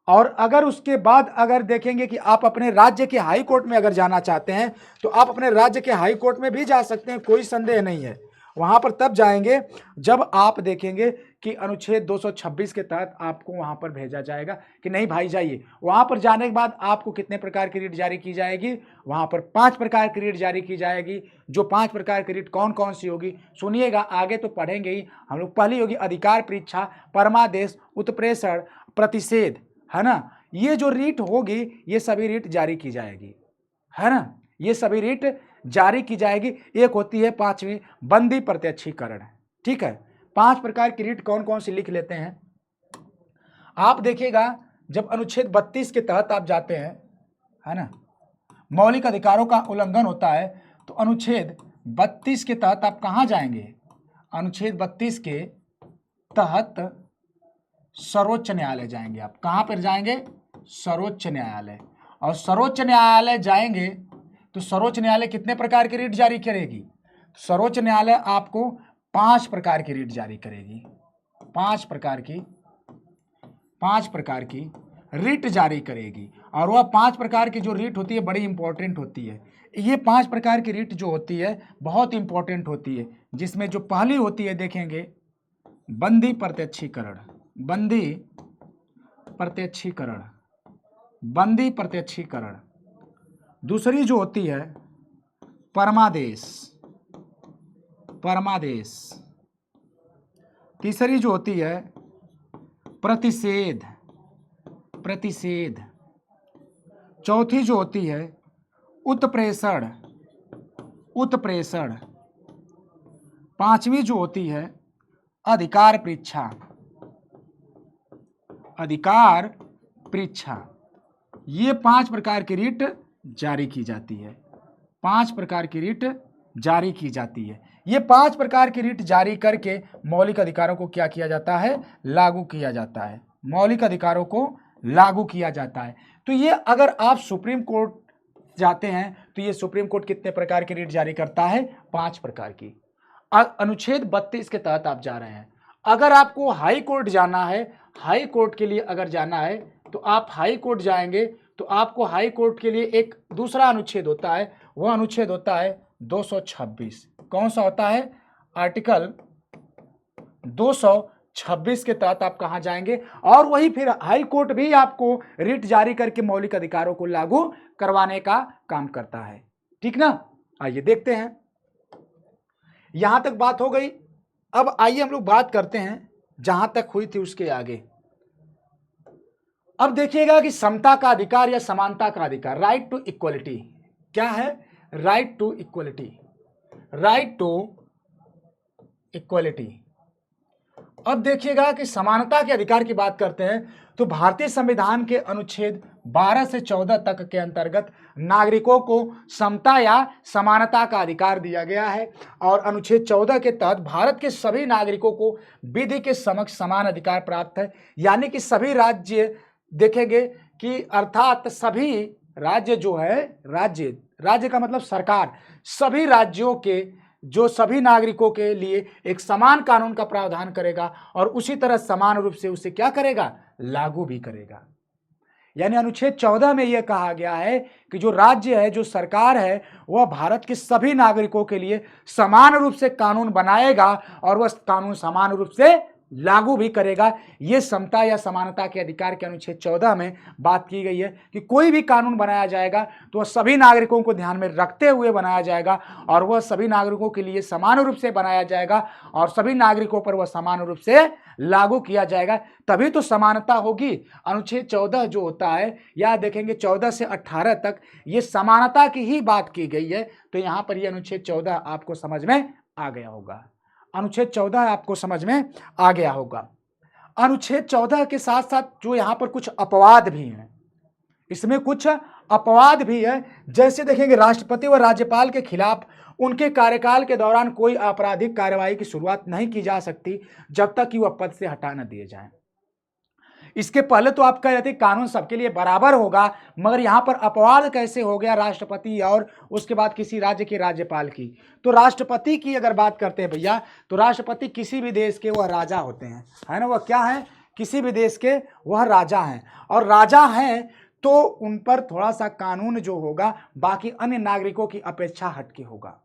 और अगर उसके बाद अगर देखेंगे कि आप अपने राज्य के हाई कोर्ट में अगर जाना चाहते हैं तो आप अपने राज्य के हाई कोर्ट में भी जा सकते हैं, कोई संदेह नहीं है। वहां पर तब जाएंगे जब आप देखेंगे कि अनुच्छेद 226 के तहत आपको वहां पर भेजा जाएगा कि नहीं भाई जाइए। वहां पर जाने के बाद आपको कितने प्रकार की रीट जारी की जाएगी? वहां पर 5 प्रकार की रीट जारी की जाएगी। जो 5 प्रकार की रीट कौन कौन सी होगी सुनिएगा, आगे तो पढ़ेंगे ही हम लोग। पहली होगी अधिकार परीक्षा, परमादेश, उत्प्रेषण, प्रतिषेध, है ना? ये जो रीट होगी ये सभी रीट जारी की जाएगी, है ना? ये सभी रीट जारी की जाएगी। एक होती है 5वीं बंदी प्रत्यक्षीकरण, ठीक है? 5 प्रकार की रीट कौन कौन सी लिख लेते हैं आप देखिएगा। जब अनुच्छेद 32 के तहत आप जाते हैं, है ना, मौलिक अधिकारों का उल्लंघन होता है तो अनुच्छेद 32 के तहत आप कहां जाएंगे? अनुच्छेद 32 के तहत सर्वोच्च न्यायालय जाएंगे। आप कहां पर जाएंगे? सर्वोच्च न्यायालय। और सर्वोच्च न्यायालय जाएंगे तो सर्वोच्च न्यायालय कितने प्रकार की रीट जारी करेगी? सर्वोच्च न्यायालय आपको 5 प्रकार की रीट जारी करेगी। 5 प्रकार की रीट जारी करेगी। और वह 5 प्रकार की जो रीट होती है बड़ी इंपॉर्टेंट होती है। ये 5 प्रकार की रीट जो होती है बहुत इंपॉर्टेंट होती है, जिसमें जो पहली होती है देखेंगे बंदी प्रत्यक्षीकरण। बंदी प्रत्यक्षीकरण। दूसरी जो होती है परमादेश। तीसरी जो होती है प्रतिषेध। चौथी जो होती है उत्प्रेषण। पांचवी जो होती है अधिकार परीक्षा। ये 5 प्रकार की रीट जारी की जाती है। 5 प्रकार की रीट जारी की जाती है। ये 5 प्रकार की रीट जारी करके मौलिक अधिकारों को क्या किया जाता है? लागू किया जाता है। मौलिक अधिकारों को लागू किया जाता है। तो ये अगर आप सुप्रीम कोर्ट जाते हैं तो ये सुप्रीम कोर्ट कितने प्रकार की रीट जारी करता है? 5 प्रकार की। अनुच्छेद 32 के तहत आप जा रहे हैं। अगर आपको हाई कोर्ट जाना है, हाई कोर्ट के लिए अगर जाना है तो आप हाई कोर्ट जाएंगे तो आपको हाई कोर्ट के लिए एक दूसरा अनुच्छेद होता है, वह अनुच्छेद होता है 226। कौन सा होता है? आर्टिकल 226 के तहत आप कहां जाएंगे? और वही फिर हाई कोर्ट भी आपको रिट जारी करके मौलिक अधिकारों को लागू करवाने का काम करता है, ठीक ना? आइए देखते हैं, यहां तक बात हो गई। अब आइए हम लोग बात करते हैं जहां तक हुई थी उसके आगे। अब देखिएगा कि समता का अधिकार या समानता का अधिकार, राइट टू इक्वलिटी, क्या है? Right to equality. अब देखिएगा कि समानता के अधिकार की बात करते हैं तो भारतीय संविधान के अनुच्छेद 12 से 14 तक के अंतर्गत नागरिकों को समता या समानता का अधिकार दिया गया है। और अनुच्छेद 14 के तहत भारत के सभी नागरिकों को विधि के समक्ष समान अधिकार प्राप्त है। यानी कि सभी राज्य देखेंगे कि अर्थात सभी राज्य जो है, राज्य का मतलब सरकार, सभी राज्यों के जो सभी नागरिकों के लिए एक समान कानून का प्रावधान करेगा और उसी तरह समान रूप से उसे क्या करेगा? लागू भी करेगा। यानी अनुच्छेद 14 में यह कहा गया है कि जो राज्य है, जो सरकार है, वह भारत के सभी नागरिकों के लिए समान रूप से कानून बनाएगा और वह कानून समान रूप से लागू भी करेगा। ये समता या समानता के अधिकार के अनुच्छेद 14 में बात की गई है कि कोई भी कानून बनाया जाएगा तो वह सभी नागरिकों को ध्यान में रखते हुए बनाया जाएगा और वह सभी नागरिकों के लिए समान रूप से बनाया जाएगा और सभी नागरिकों पर वह समान रूप से लागू किया जाएगा, तभी तो समानता होगी। अनुच्छेद 14 जो होता है, या देखेंगे 14 से 18 तक ये समानता की ही बात की गई है। तो यहाँ पर ये अनुच्छेद 14 आपको समझ में आ गया होगा। अनुच्छेद 14 आपको समझ में आ गया होगा। अनुच्छेद 14 के साथ साथ जो यहाँ पर कुछ अपवाद भी हैं, इसमें कुछ अपवाद भी है। जैसे देखेंगे राष्ट्रपति व राज्यपाल के खिलाफ उनके कार्यकाल के दौरान कोई आपराधिक कार्रवाई की शुरुआत नहीं की जा सकती जब तक कि वह पद से हटा न दिए जाएं। इसके पहले तो आप कह रहे थे कानून सबके लिए बराबर होगा, मगर यहां पर अपवाद कैसे हो गया राष्ट्रपति और उसके बाद किसी राज्य के राज्यपाल की। तो राष्ट्रपति की अगर बात करते हैं भैया, तो राष्ट्रपति किसी भी देश के वह राजा होते हैं, है ना। वह क्या है, किसी भी देश के वह राजा हैं, और राजा हैं तो उन पर थोड़ा सा कानून जो होगा बाकी अन्य नागरिकों की अपेक्षा हटके होगा।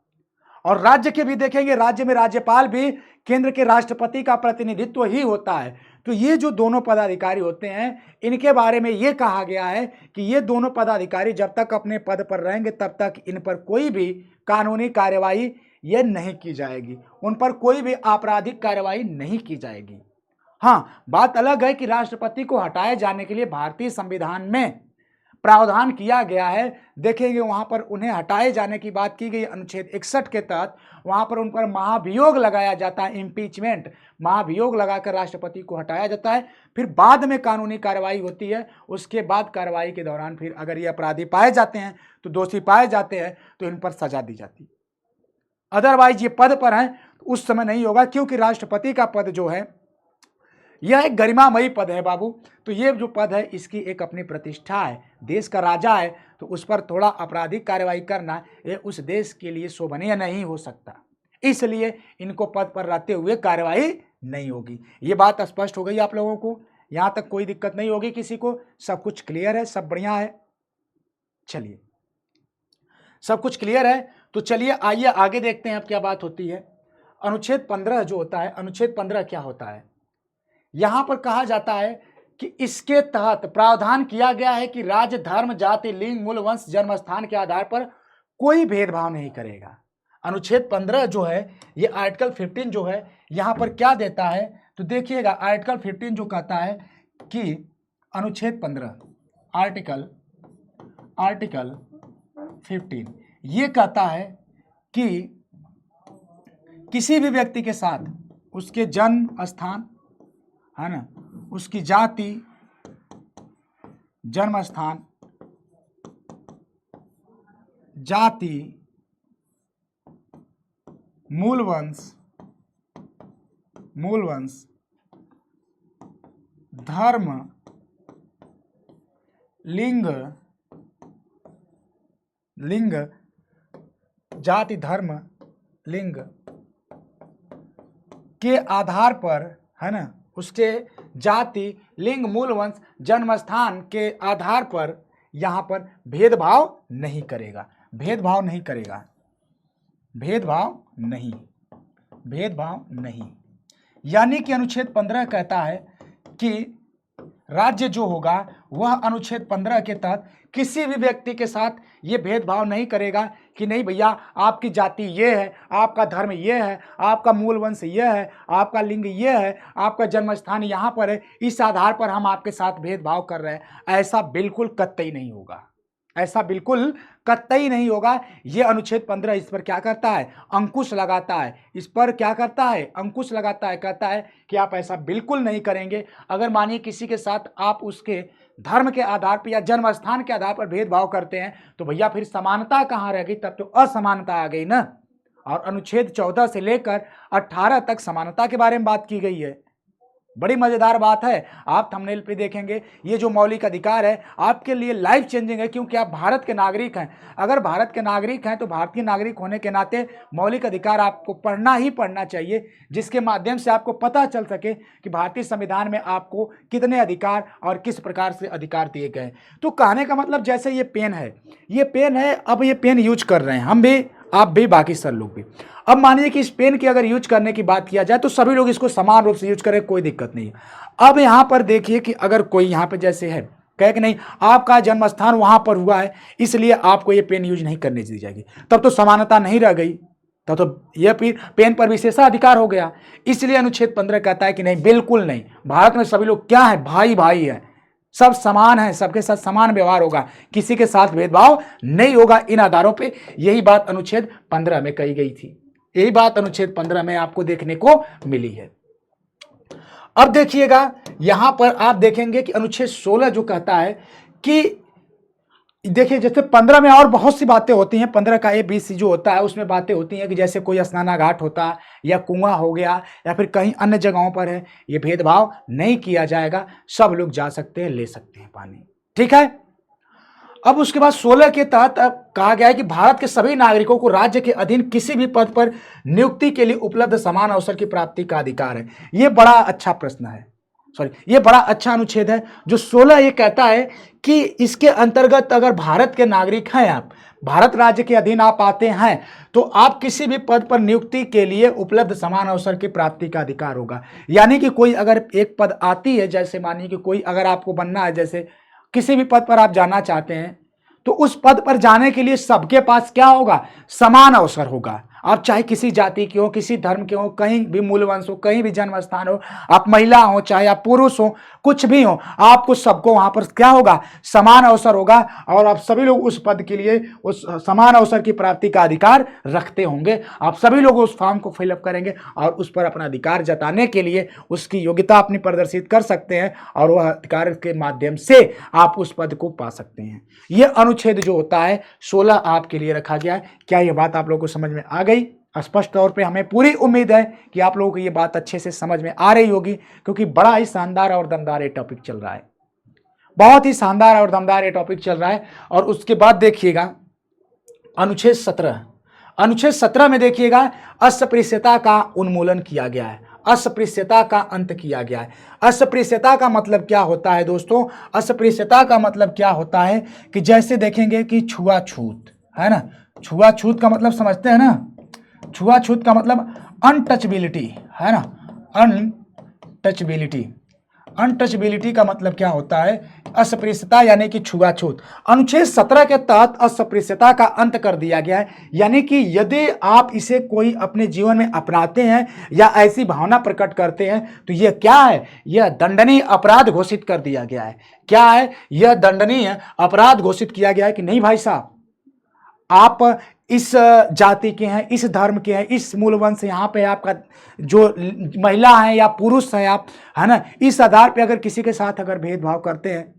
और राज्य के भी देखेंगे, राज्य में राज्यपाल भी केंद्र के राष्ट्रपति का प्रतिनिधित्व ही होता है। तो ये जो दोनों पदाधिकारी होते हैं, इनके बारे में ये कहा गया है कि ये दोनों पदाधिकारी जब तक अपने पद पर रहेंगे तब तक इन पर कोई भी कानूनी कार्यवाही ये नहीं की जाएगी, उन पर कोई भी आपराधिक कार्यवाही नहीं की जाएगी। हाँ, बात अलग है कि राष्ट्रपति को हटाए जाने के लिए भारतीय संविधान में प्रावधान किया गया है। देखेंगे वहां पर उन्हें हटाए जाने की बात की गई अनुच्छेद 61 के तहत। वहां पर उन पर महाभियोग लगाया जाता है, इम्पीचमेंट, महाभियोग लगाकर राष्ट्रपति को हटाया जाता है। फिर बाद में कानूनी कार्रवाई होती है। उसके बाद कार्रवाई के दौरान फिर अगर ये अपराधी पाए जाते हैं, तो दोषी पाए जाते हैं, तो इन पर सजा दी जाती है। अदरवाइज ये पद पर हैं तो उस समय नहीं होगा, क्योंकि राष्ट्रपति का पद जो है यह एक गरिमामयी पद है बाबू। तो ये जो पद है इसकी एक अपनी प्रतिष्ठा है, देश का राजा है, तो उस पर थोड़ा आपराधिक कार्रवाई करना ये उस देश के लिए शोभनीय नहीं हो सकता, इसलिए इनको पद पर रहते हुए कार्रवाई नहीं होगी। ये बात स्पष्ट हो गई आप लोगों को, यहाँ तक कोई दिक्कत नहीं होगी किसी को, सब कुछ क्लियर है, सब बढ़िया है। चलिए, सब कुछ क्लियर है तो चलिए आइए आगे देखते हैं अब क्या बात होती है। अनुच्छेद 15 जो होता है, अनुच्छेद 15 क्या होता है, यहां पर कहा जाता है कि इसके तहत प्रावधान किया गया है कि राज्य, धर्म, जाति, लिंग, मूल, वंश, जन्म स्थान के आधार पर कोई भेदभाव नहीं करेगा। अनुच्छेद 15 जो है, ये आर्टिकल 15 जो है यहां पर क्या देता है, तो देखिएगा आर्टिकल 15 जो कहता है कि अनुच्छेद 15 आर्टिकल 15 ये कहता है कि किसी भी व्यक्ति के साथ उसके जन्म स्थान, है ना, उसकी जाति, जन्म स्थान, जाति, मूल वंश, धर्म, लिंग, जाति, धर्म, लिंग के आधार पर, है ना, उसके जाति, लिंग, मूल वंश, जन्म स्थान के आधार पर यहां पर भेदभाव नहीं करेगा, भेदभाव नहीं। यानी कि अनुच्छेद 15 कहता है कि राज्य जो होगा वह अनुच्छेद 15 के तहत किसी भी व्यक्ति के साथ ये भेदभाव नहीं करेगा कि नहीं भैया आपकी जाति ये है, आपका धर्म ये है, आपका मूल वंश ये है, आपका लिंग ये है, आपका जन्म स्थान यहाँ पर है, इस आधार पर हम आपके साथ भेदभाव कर रहे हैं। ऐसा बिल्कुल कतई नहीं होगा, ऐसा बिल्कुल कतई नहीं होगा। ये अनुच्छेद 15 इस पर क्या करता है, अंकुश लगाता है, इस पर क्या करता है, अंकुश लगाता है, कहता है कि आप ऐसा बिल्कुल नहीं करेंगे। अगर मानिए किसी के साथ आप उसके धर्म के आधार पर या जन्म स्थान के आधार पर भेदभाव करते हैं तो भैया फिर समानता कहाँ रह गई, तब तो असमानता आ गई ना। और अनुच्छेद 14 से लेकर 18 तक समानता के बारे में बात की गई है। बड़ी मजेदार बात है, आप थंबनेल पे देखेंगे ये जो मौलिक अधिकार है आपके लिए लाइफ चेंजिंग है, क्योंकि आप भारत के नागरिक हैं। अगर भारत के नागरिक हैं तो भारतीय नागरिक होने के नाते मौलिक अधिकार आपको पढ़ना ही पढ़ना चाहिए, जिसके माध्यम से आपको पता चल सके कि भारतीय संविधान में आपको कितने अधिकार और किस प्रकार से अधिकार दिए गए। तो कहने का मतलब जैसे ये पेन है, अब ये पेन यूज कर रहे हैं हम भी, आप भी, बाकी सर लोग भी। अब मानिए कि इस पेन की अगर यूज करने की बात किया जाए तो सभी लोग इसको समान रूप से यूज करें, कोई दिक्कत नहीं है। अब यहां पर देखिए कि अगर कोई यहां पे जैसे है कहे कि नहीं आपका जन्म स्थान वहां पर हुआ है इसलिए आपको ये पेन यूज नहीं करने दी जाएगी, तब तो समानता नहीं रह गई, तब तो यह पेन पर विशेषाधिकार हो गया। इसलिए अनुच्छेद 15 कहता है कि नहीं, बिल्कुल नहीं, भारत में सभी लोग क्या है, भाई भाई है, सब समान है, सबके साथ समान व्यवहार होगा, किसी के साथ भेदभाव नहीं होगा इन आधारों पे। यही बात अनुच्छेद 15 में कही गई थी, यही बात अनुच्छेद 15 में आपको देखने को मिली है। अब देखिएगा यहां पर आप देखेंगे कि अनुच्छेद 16 जो कहता है कि देखिए जैसे 15 में और बहुत सी बातें होती हैं, 15 का ABC जो होता है उसमें बातें होती हैं कि जैसे कोई स्नानाघाट होता है या कुआं हो गया या फिर कहीं अन्य जगहों पर है, ये भेदभाव नहीं किया जाएगा, सब लोग जा सकते हैं, ले सकते हैं पानी, ठीक है। अब उसके बाद 16 के तहत कहा गया है कि भारत के सभी नागरिकों को राज्य के अधीन किसी भी पद पर नियुक्ति के लिए उपलब्ध समान अवसर की प्राप्ति का अधिकार है। यह बड़ा अच्छा प्रश्न है, ये बड़ा अच्छा अनुच्छेद है जो 16 ये कहता है कि इसके अंतर्गत अगर भारत के नागरिक हैं, आप भारत राज्य के अधीन आप आते हैं तो आप किसी भी पद पर नियुक्ति के लिए उपलब्ध समान अवसर की प्राप्ति का अधिकार होगा। यानी कि कोई अगर एक पद आती है, जैसे मानिए कि कोई अगर आपको बनना है, जैसे किसी भी पद पर आप जाना चाहते हैं तो उस पद पर जाने के लिए सबके पास क्या होगा, समान अवसर होगा। आप चाहे किसी जाति के हो, किसी धर्म के हो, कहीं भी मूल वंश हो, कहीं भी जन्म स्थान हो, आप महिला हो चाहे आप पुरुष हो, कुछ भी हो, आपको सबको वहां पर क्या होगा, समान अवसर होगा और आप सभी लोग उस पद के लिए उस समान अवसर की प्राप्ति का अधिकार रखते होंगे। आप सभी लोग उस फॉर्म को फिलअप करेंगे और उस पर अपना अधिकार जताने के लिए उसकी योग्यता अपनी प्रदर्शित कर सकते हैं और वह अधिकार के माध्यम से आप उस पद को पा सकते हैं। यह अनुच्छेद जो होता है 16 आपके लिए रखा गया है। क्या यह बात आप लोगों को समझ में आ गई? स्पष्ट तौर पे हमें पूरी उम्मीद है कि आप लोगों को यह बात अच्छे से समझ में आ रही होगी, क्योंकि बड़ा ही शानदार और दमदार ये टॉपिक चल रहा है, बहुत ही शानदार और दमदार ये टॉपिक चल रहा है। और उसके बाद देखिएगा अनुच्छेद 17, अनुच्छेद 17 में देखिएगा अस्पृश्यता का उन्मूलन किया गया है, अस्पृश्यता का अंत किया गया है। अस्पृश्यता का मतलब क्या होता है दोस्तों? अस्पृश्यता का मतलब क्या होता है कि जैसे देखेंगे कि छुआछूत है ना, छुआछूत का मतलब समझते हैं ना, छुआछूत का मतलब अनटचबिलिटी है ना, अनटचबिलिटी, अनटचबिलिटी का मतलब क्या होता है, अस्पृश्यता यानी कि छुआछूत। अनुच्छेद 17 के तहत अस्पृश्यता का अंत कर दिया गया है, यानी कि यदि आप इसे कोई अपने जीवन में अपनाते हैं या ऐसी भावना प्रकट करते हैं तो यह क्या है, यह दंडनीय अपराध घोषित कर दिया गया है। क्या है, यह दंडनीय अपराध घोषित किया गया है कि नहीं भाई साहब, आप इस जाति के हैं, इस धर्म के हैं, इस मूल वंश, यहाँ पे आपका जो महिला है या पुरुष है आप, है ना, इस आधार पे अगर किसी के साथ अगर भेदभाव करते हैं,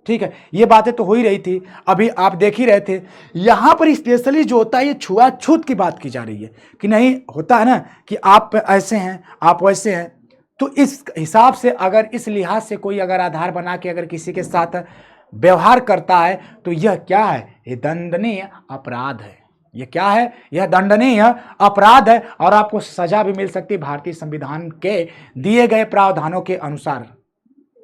ठीक है, ये बातें तो हो ही रही थी, अभी आप देख ही रहे थे। यहाँ पर स्पेशली जो होता है ये छुआछूत की बात की जा रही है कि नहीं, होता है ना कि आप ऐसे हैं आप वैसे हैं, तो इस हिसाब से अगर इस लिहाज से कोई अगर आधार बना के अगर किसी के साथ व्यवहार करता है तो यह क्या है, ये दंडनीय अपराध है। यह क्या है, यह दंडनीय अपराध है और आपको सजा भी मिल सकती है भारतीय संविधान के दिए गए प्रावधानों के अनुसार,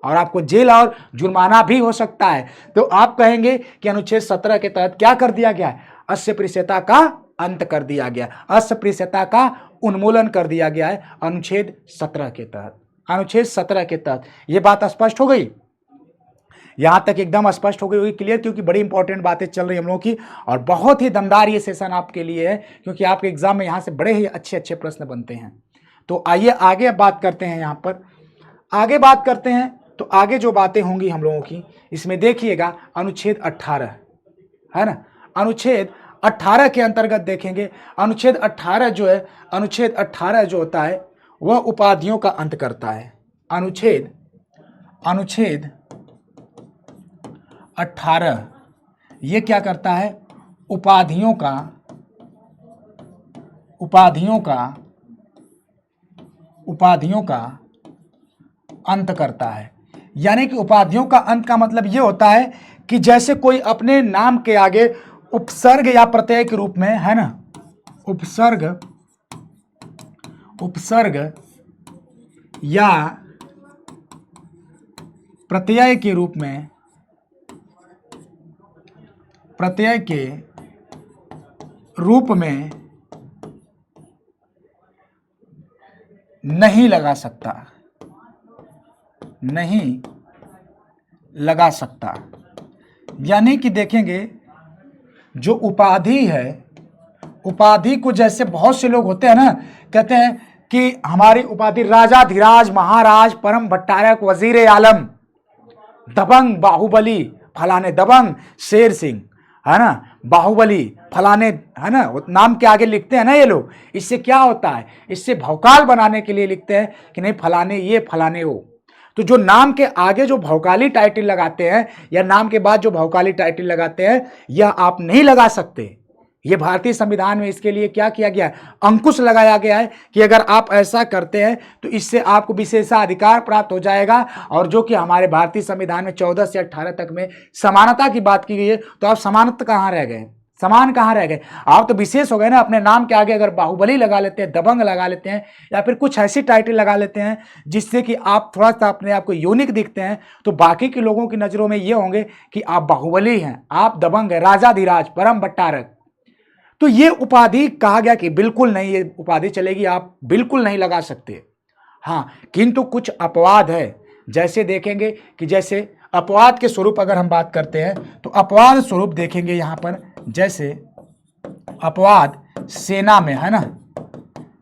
और आपको जेल और जुर्माना भी हो सकता है। तो आप कहेंगे कि अनुच्छेद 17 के तहत क्या कर दिया गया है, अस्पृश्यता का अंत कर दिया गया, अस्पृश्यता का उन्मूलन कर दिया गया है अनुच्छेद 17 के तहत, अनुच्छेद 17 के तहत। यह बात स्पष्ट हो गई, यहां तक एकदम स्पष्ट हो गई होगी, क्लियर, क्योंकि बड़ी इंपॉर्टेंट बातें चल रही हम लोगों की और बहुत ही दमदार ये सेशन आपके लिए है, क्योंकि आपके एग्जाम में यहां से बड़े ही अच्छे अच्छे प्रश्न बनते हैं। तो आइए आगे बात करते हैं, यहां पर आगे बात करते हैं। तो आगे जो बातें होंगी हम लोगों की, इसमें देखिएगा अनुच्छेद 18 है ना, अनुच्छेद 18 के अंतर्गत देखेंगे, अनुच्छेद 18 जो है, अनुच्छेद 18 जो होता है वह उपाधियों का अंत करता है। अनुच्छेद 18 ये क्या करता है, उपाधियों का अंत करता है। यानी कि उपाधियों का अंत का मतलब ये होता है कि जैसे कोई अपने नाम के आगे उपसर्ग या प्रत्यय के रूप में, है ना, उपसर्ग या प्रत्यय के रूप में, नहीं लगा सकता, नहीं लगा सकता। यानी कि देखेंगे जो उपाधि है, उपाधि को जैसे बहुत से लोग होते हैं ना, कहते हैं कि हमारी उपाधि राजाधिराज, महाराज, परम भट्टारक, वजीर आलम, दबंग, बाहुबली, फलाने दबंग, शेर सिंह, है ना, बाहुबली, फलाने, है ना, नाम के आगे लिखते हैं ना ये लोग। इससे क्या होता है, इससे भौकाल बनाने के लिए लिखते हैं कि नहीं फलाने ये फलाने वो। तो जो नाम के आगे जो भौकाली टाइटल लगाते हैं या नाम के बाद जो भौकाली टाइटल लगाते हैं, यह आप नहीं लगा सकते। ये भारतीय संविधान में इसके लिए क्या किया गया है, अंकुश लगाया गया है कि अगर आप ऐसा करते हैं तो इससे आपको विशेषाधिकार प्राप्त हो जाएगा। और जो कि हमारे भारतीय संविधान में 14 से 18 तक में समानता की बात की गई है, तो आप समानता कहाँ रह गए, समान कहाँ रह गए, आप तो विशेष हो गए ना। अपने नाम के आगे अगर बाहुबली लगा लेते हैं, दबंग लगा लेते हैं, या फिर कुछ ऐसी टाइटल लगा लेते हैं जिससे कि आप थोड़ा सा अपने आप को यूनिक दिखते हैं, तो बाकी के लोगों की नज़रों में ये होंगे कि आप बाहुबली हैं, आप दबंग हैं, राजाधिराज, परम भट्टारक। तो ये उपाधि कहा गया कि बिल्कुल नहीं, ये उपाधि चलेगी, आप बिल्कुल नहीं लगा सकते। हाँ, किंतु कुछ अपवाद है। जैसे देखेंगे कि जैसे अपवाद के स्वरूप अगर हम बात करते हैं तो अपवाद स्वरूप देखेंगे यहां पर, जैसे अपवाद सेना में, है ना,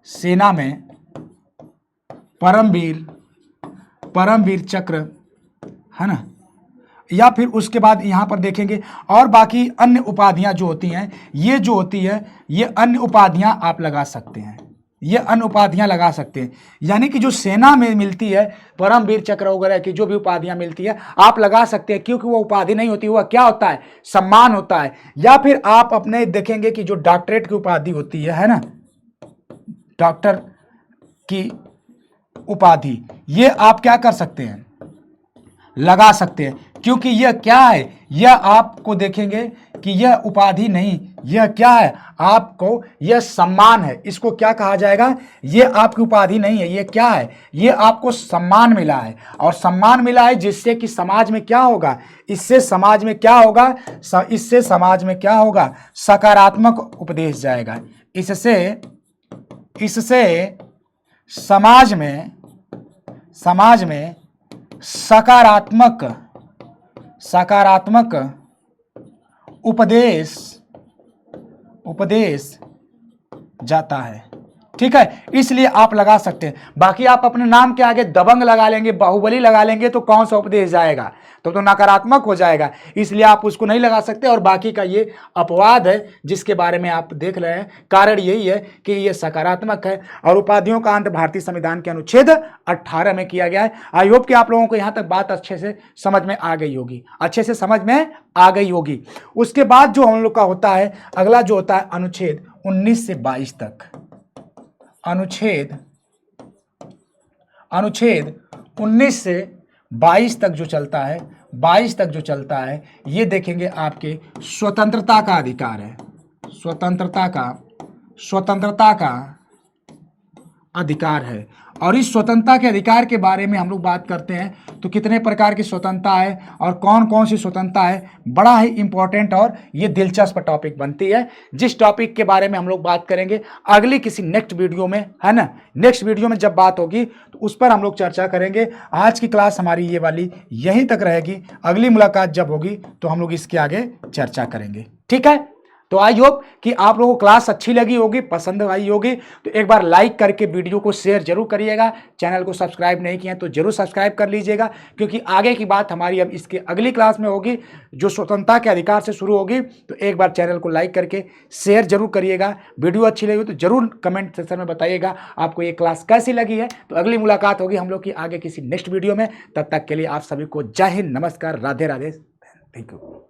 सेना में परमवीर चक्र, है ना, या फिर उसके बाद यहाँ पर देखेंगे और बाकी अन्य उपाधियाँ जो होती हैं, ये जो होती है, ये अन्य उपाधियाँ आप लगा सकते हैं, ये अन्य उपाधियाँ लगा सकते हैं। यानी कि जो सेना में मिलती है, परमवीर चक्र वगैरह की जो भी उपाधियाँ मिलती है आप लगा सकते हैं, क्योंकि वो उपाधि नहीं होती, वह क्या होता है, सम्मान होता है। या फिर आप अपने देखेंगे कि जो डॉक्टरेट की उपाधि होती है ना, डॉक्टर की उपाधि, ये आप क्या कर सकते हैं, लगा सकते हैं, क्योंकि यह क्या है, यह आपको देखेंगे कि यह उपाधि नहीं, यह क्या है, आपको यह सम्मान है। इसको क्या कहा जाएगा, यह आपकी उपाधि नहीं है, यह क्या है, यह आपको सम्मान मिला है। और सम्मान मिला है जिससे कि समाज में क्या होगा, इससे समाज में क्या होगा, इससे समाज में क्या होगा, सकारात्मक उपदेश जाएगा। इससे समाज में सकारात्मक उपदेश जाता है। ठीक है, इसलिए आप लगा सकते हैं। बाकी आप अपने नाम के आगे दबंग लगा लेंगे, बाहुबली लगा लेंगे, तो कौन सा उपदेश जाएगा, तो नकारात्मक हो जाएगा, इसलिए आप उसको नहीं लगा सकते। और बाकी का ये अपवाद है जिसके बारे में आप देख रहे हैं, कारण यही है कि ये सकारात्मक है। और उपाधियों का अंत भारतीय संविधान के अनुच्छेद 18 में किया गया है। आई होप कि आप लोगों को यहाँ तक बात अच्छे से समझ में आ गई होगी, उसके बाद जो हम लोग का होता है, अगला जो होता है अनुच्छेद 19 से 22 तक, अनुच्छेद 19 से 22 तक जो चलता है, 22 तक जो चलता है, ये देखेंगे आपके स्वतंत्रता का अधिकार है, स्वतंत्रता का अधिकार है। और इस स्वतंत्रता के अधिकार के बारे में हम लोग बात करते हैं तो कितने प्रकार की स्वतंत्रता है और कौन कौन सी स्वतंत्रता है, बड़ा ही इंपॉर्टेंट और ये दिलचस्प टॉपिक बनती है, जिस टॉपिक के बारे में हम लोग बात करेंगे अगली किसी नेक्स्ट वीडियो में, है ना। नेक्स्ट वीडियो में जब बात होगी तो उस पर हम लोग चर्चा करेंगे। आज की क्लास हमारी ये वाली यहीं तक रहेगी, अगली मुलाकात जब होगी तो हम लोग इसके आगे चर्चा करेंगे। ठीक है, तो आई होप कि आप लोगों को क्लास अच्छी लगी होगी, पसंद आई होगी। तो एक बार लाइक करके वीडियो को शेयर जरूर करिएगा। चैनल को सब्सक्राइब नहीं किया तो जरूर सब्सक्राइब कर लीजिएगा, क्योंकि आगे की बात हमारी अब इसके अगली क्लास में होगी जो स्वतंत्रता के अधिकार से शुरू होगी। तो एक बार चैनल को लाइक करके शेयर जरूर करिएगा। वीडियो अच्छी लगी तो जरूर कमेंट सेक्शन में बताइएगा आपको ये क्लास कैसी लगी है। तो अगली मुलाकात होगी हम लोग की आगे किसी नेक्स्ट वीडियो में। तब तक के लिए आप सभी को जय हिंद, नमस्कार, राधे राधे, थैंक यू।